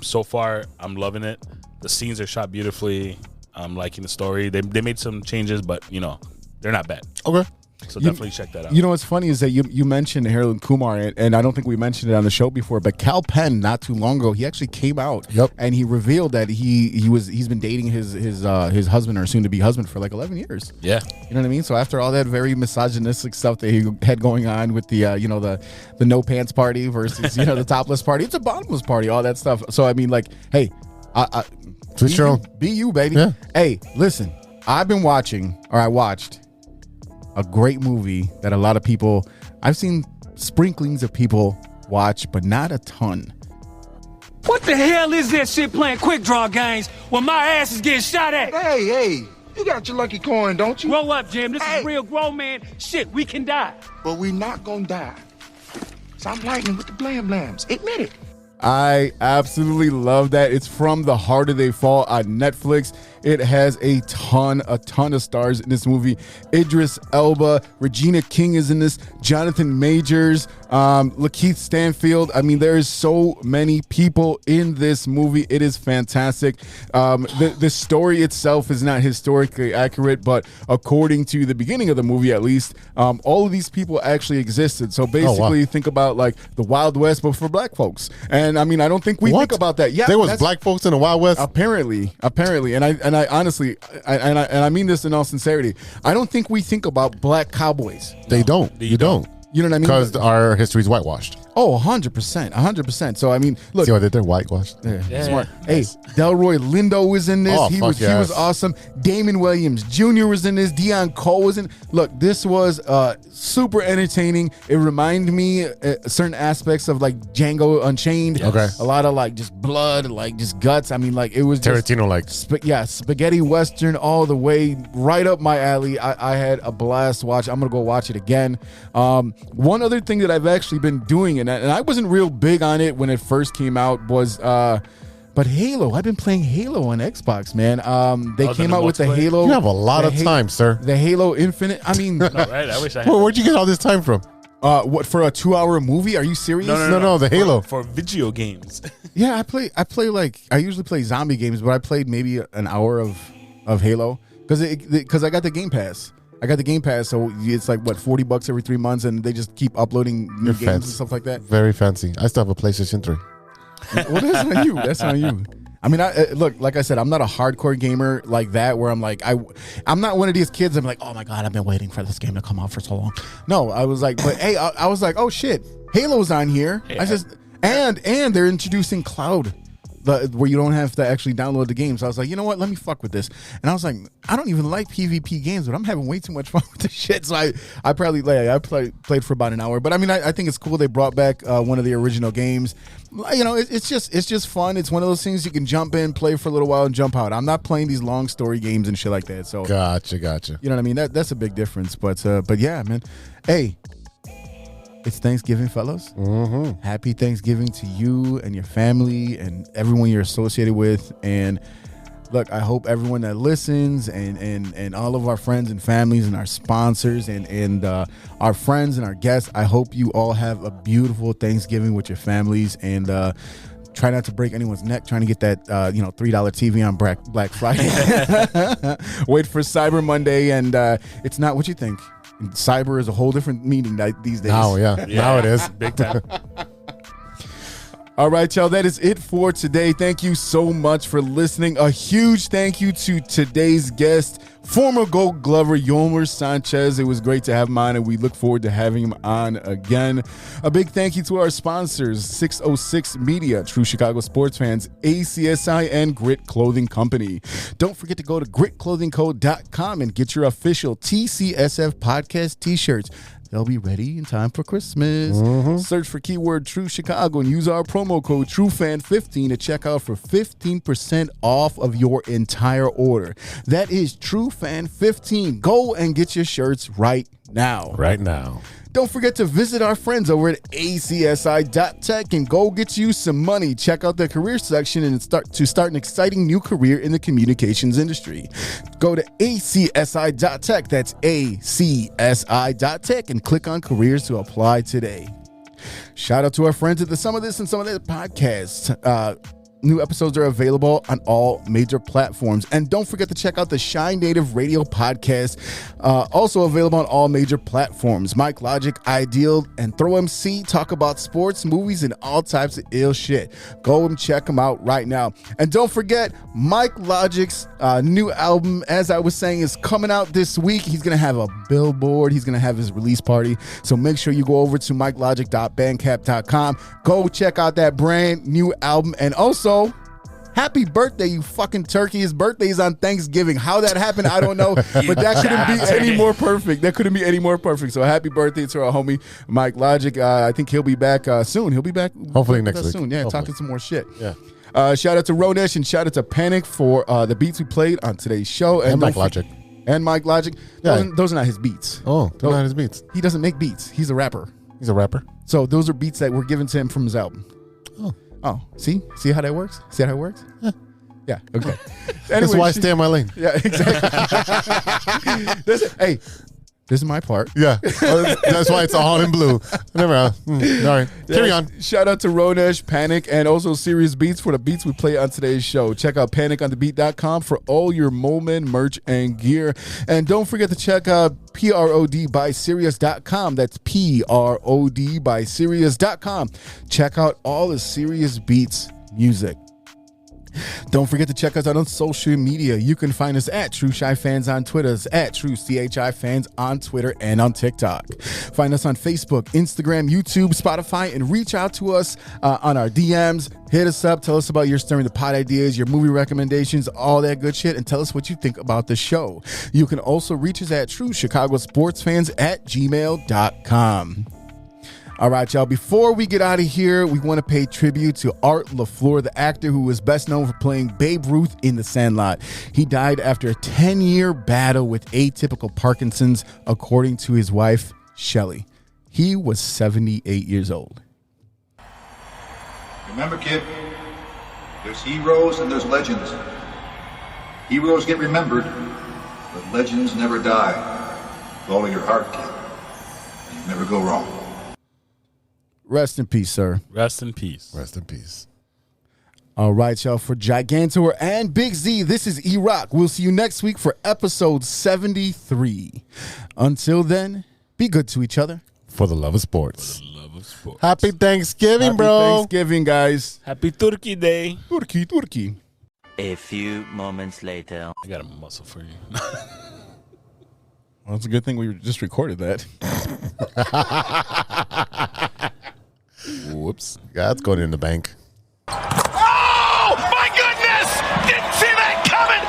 So far, I'm loving it. The scenes are shot beautifully. I'm liking the story. They made some changes, but, they're not bad. Okay. So definitely check that out. You know what's funny is that you mentioned Harold and Kumar, and I don't think we mentioned it on the show before, but Cal Penn, not too long ago, he actually came out and he revealed that he's been dating his husband or soon to be husband for like 11 years. Yeah. You know what I mean? So after all that very misogynistic stuff that he had going on with the the no pants party versus the topless party, it's a bottomless party, all that stuff. So I mean, like, hey, be you, baby. Yeah. Hey, listen, I watched a great movie that a lot of people, I've seen sprinklings of people watch, but not a ton. What the hell is that shit playing quick draw games when my ass is getting shot at? Hey, you got your lucky coin, don't you? Grow up, Jim. This is real grown man shit. We can die. But we not gonna die. Stop lightning with the blam blams. Admit it. I absolutely love that. It's From the Harder They Fall on Netflix. It has a ton of stars in this movie. Idris Elba, Regina King is in this, Jonathan Majors, Lakeith Stanfield. I mean, there is so many people in this movie. It is fantastic. The story itself is not historically accurate, but according to the beginning of the movie, at least, all of these people actually existed. So basically, think about like the Wild West, but for black folks. And I mean, I don't think we think about that. Yeah, there was black folks in the Wild West. Apparently, and I honestly, I mean this in all sincerity, I don't think we think about black cowboys. They don't. You don't. You know what I mean? Because our history is whitewashed. Oh, 100%. So I mean, look. See what they did? Whitewashed. Yeah. Smart. Hey, Delroy Lindo was in this. He was awesome. Damon Williams Jr. was in this. Deion Cole was in. Look, this was super entertaining. It reminded me certain aspects of like Django Unchained. Okay. A lot of like just blood, like just guts. I mean, like it was Tarantino like. Spaghetti Western all the way, right up my alley. I had a blast watch. I'm gonna go watch it again. One other thing that I've actually been doing, and I wasn't real big on it when it first came out, was but Halo. I've been playing Halo on Xbox, man. They came out with the Halo. You have a lot of time, sir. The Halo Infinite. I mean, right? I wish I had. Well, where'd you get all this time from? What, for a 2-hour movie? Are you serious? No, the Halo for video games. Yeah, I play like, I usually play zombie games, but I played maybe an hour of Halo because I got the Game Pass. So it's like what, $40 every 3 months, and they just keep uploading new games and stuff like that. Very fancy. I still have a PlayStation 3. Well, that's on you. I mean, look, like I said, I'm not a hardcore gamer like that where I'm like, I'm not one of these kids. I'm like, oh my God, I've been waiting for this game to come out for so long. No, I was like, but hey, I was like, oh shit, Halo's on here. Yeah. And they're introducing cloud. Where you don't have to actually download the game. So I was like, you know what? Let me fuck with this. And I was like, I don't even like PvP games, but I'm having way too much fun with this shit. So I probably played for about an hour. But I mean, I think it's cool they brought back one of the original games. You know, it's just fun. It's one of those things you can jump in, play for a little while, and jump out. I'm not playing these long story games and shit like that. So gotcha. You know what I mean? That's a big difference. But yeah, man. Hey. It's Thanksgiving, fellas. Mm-hmm. Happy Thanksgiving to you and your family and everyone you're associated with. And look, I hope everyone that listens and all of our friends and families and our sponsors and our friends and our guests, I hope you all have a beautiful Thanksgiving with your families, and try not to break anyone's neck trying to get that $3 TV on Black Friday. Wait for Cyber Monday, and it's not what you think. Cyber is a whole different meaning these days. Now it is. Big time. All right, y'all, that is it for today. Thank you so much for listening. A huge thank you to today's guest, former Gold Glover Yolmer Sanchez. It was great to have him on, and we look forward to having him on again. A big thank you to our sponsors, 606 Media, True Chicago Sports Fans, ACSI, and Grit Clothing Company. Don't forget to go to gritclothingco.com and get your official TCSF podcast t-shirts. They'll be ready in time for Christmas. Mm-hmm. Search for keyword True Chicago and use our promo code TrueFan15 to check out for 15% off of your entire order. That is TrueFan15. Go and get your shirts right now. Right now. Don't forget to visit our friends over at acsi.tech and go get you some money. Check out the career section and start an exciting new career in the communications industry. Go to acsi.tech, that's acsi.tech, and click on careers to apply today. Shout out to our friends at the Some of This and Some of That podcast. New episodes are available on all major platforms. And don't forget to check out the Shine Native Radio podcast, also available on all major platforms. Mike Logic, Ideal, and Throw MC talk about sports, movies, and all types of ill shit. Go and check them out right now. And don't forget, Mike Logic's new album, as I was saying, is coming out this week. He's going to have a billboard. He's going to have his release party. So make sure you go over to mikelogic.bandcamp.com. Go check out that brand new album. And also, happy birthday, you fucking turkey. His birthday is on Thanksgiving. How that happened, I don't know. But that couldn't be any more perfect. So happy birthday to our homie, Mike Logic. I think he'll be back soon. He'll be back hopefully next week. Soon. Yeah, hopefully. Talking some more shit. Yeah. Shout out to Ronesh and shout out to Panic for the beats we played on today's show. And Mike Logic. And Mike Logic. Yeah. Those are not his beats. Oh, they're not his beats. He doesn't make beats. He's a rapper. He's a rapper. So those are beats that were given to him from his album. Oh. Oh, see how that works? See how that works? Yeah. Okay. That's why I stay in my lane. Yeah, exactly. This is my part. Yeah. That's why it's all in blue. Never. All right. Carry on. Shout out to Ronesh, Panic, and also Serious Beats for the beats we play on today's show. Check out paniconthebeat.com for all your Moment merch and gear. And don't forget to check out PRODbysirius.com. That's PRODbysirius.com. Check out all the Serious Beats music. Don't forget to check us out on social media. You can find us at True Chi Fans on Twitter, at True CHI Fans on Twitter and on TikTok. Find us on Facebook, Instagram, YouTube, Spotify, and reach out to us on our DMs. Hit us up. Tell us about your Stirring the Pot ideas, your movie recommendations, all that good shit, and tell us what you think about the show. You can also reach us at TrueChicagoSportsFans@gmail.com. All right, y'all. Before we get out of here, we want to pay tribute to Art LaFleur, the actor who was best known for playing Babe Ruth in The Sandlot. He died after a 10-year battle with atypical Parkinson's, according to his wife, Shelley. He was 78 years old. Remember, kid, there's heroes and there's legends. Heroes get remembered, but legends never die. Follow your heart, kid, and you never go wrong. Rest in peace, sir. Rest in peace. Rest in peace. All right, y'all. For Gigantor and Big Z, this is E-Rock. We'll see you next week for episode 73. Until then, be good to each other. For the love of sports. For the love of sports. Happy Thanksgiving, bro. Happy Thanksgiving, guys. Happy Turkey Day. Turkey. A few moments later. I got a muscle for you. Well, it's a good thing we just recorded that. Whoops. Yeah, that's going in the bank. Oh, my goodness! Didn't see that coming!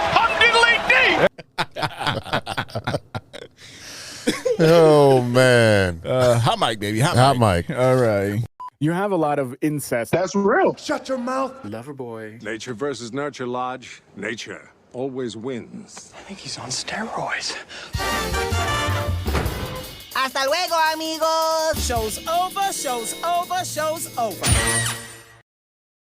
Oh, man. Hot mic, baby. Hot mic. All right. You have a lot of incest. That's real. Shut your mouth. Lover boy. Nature versus nurture, Lodge. Nature always wins. I think he's on steroids. Hasta luego, amigos. Show's over, show's over, show's over.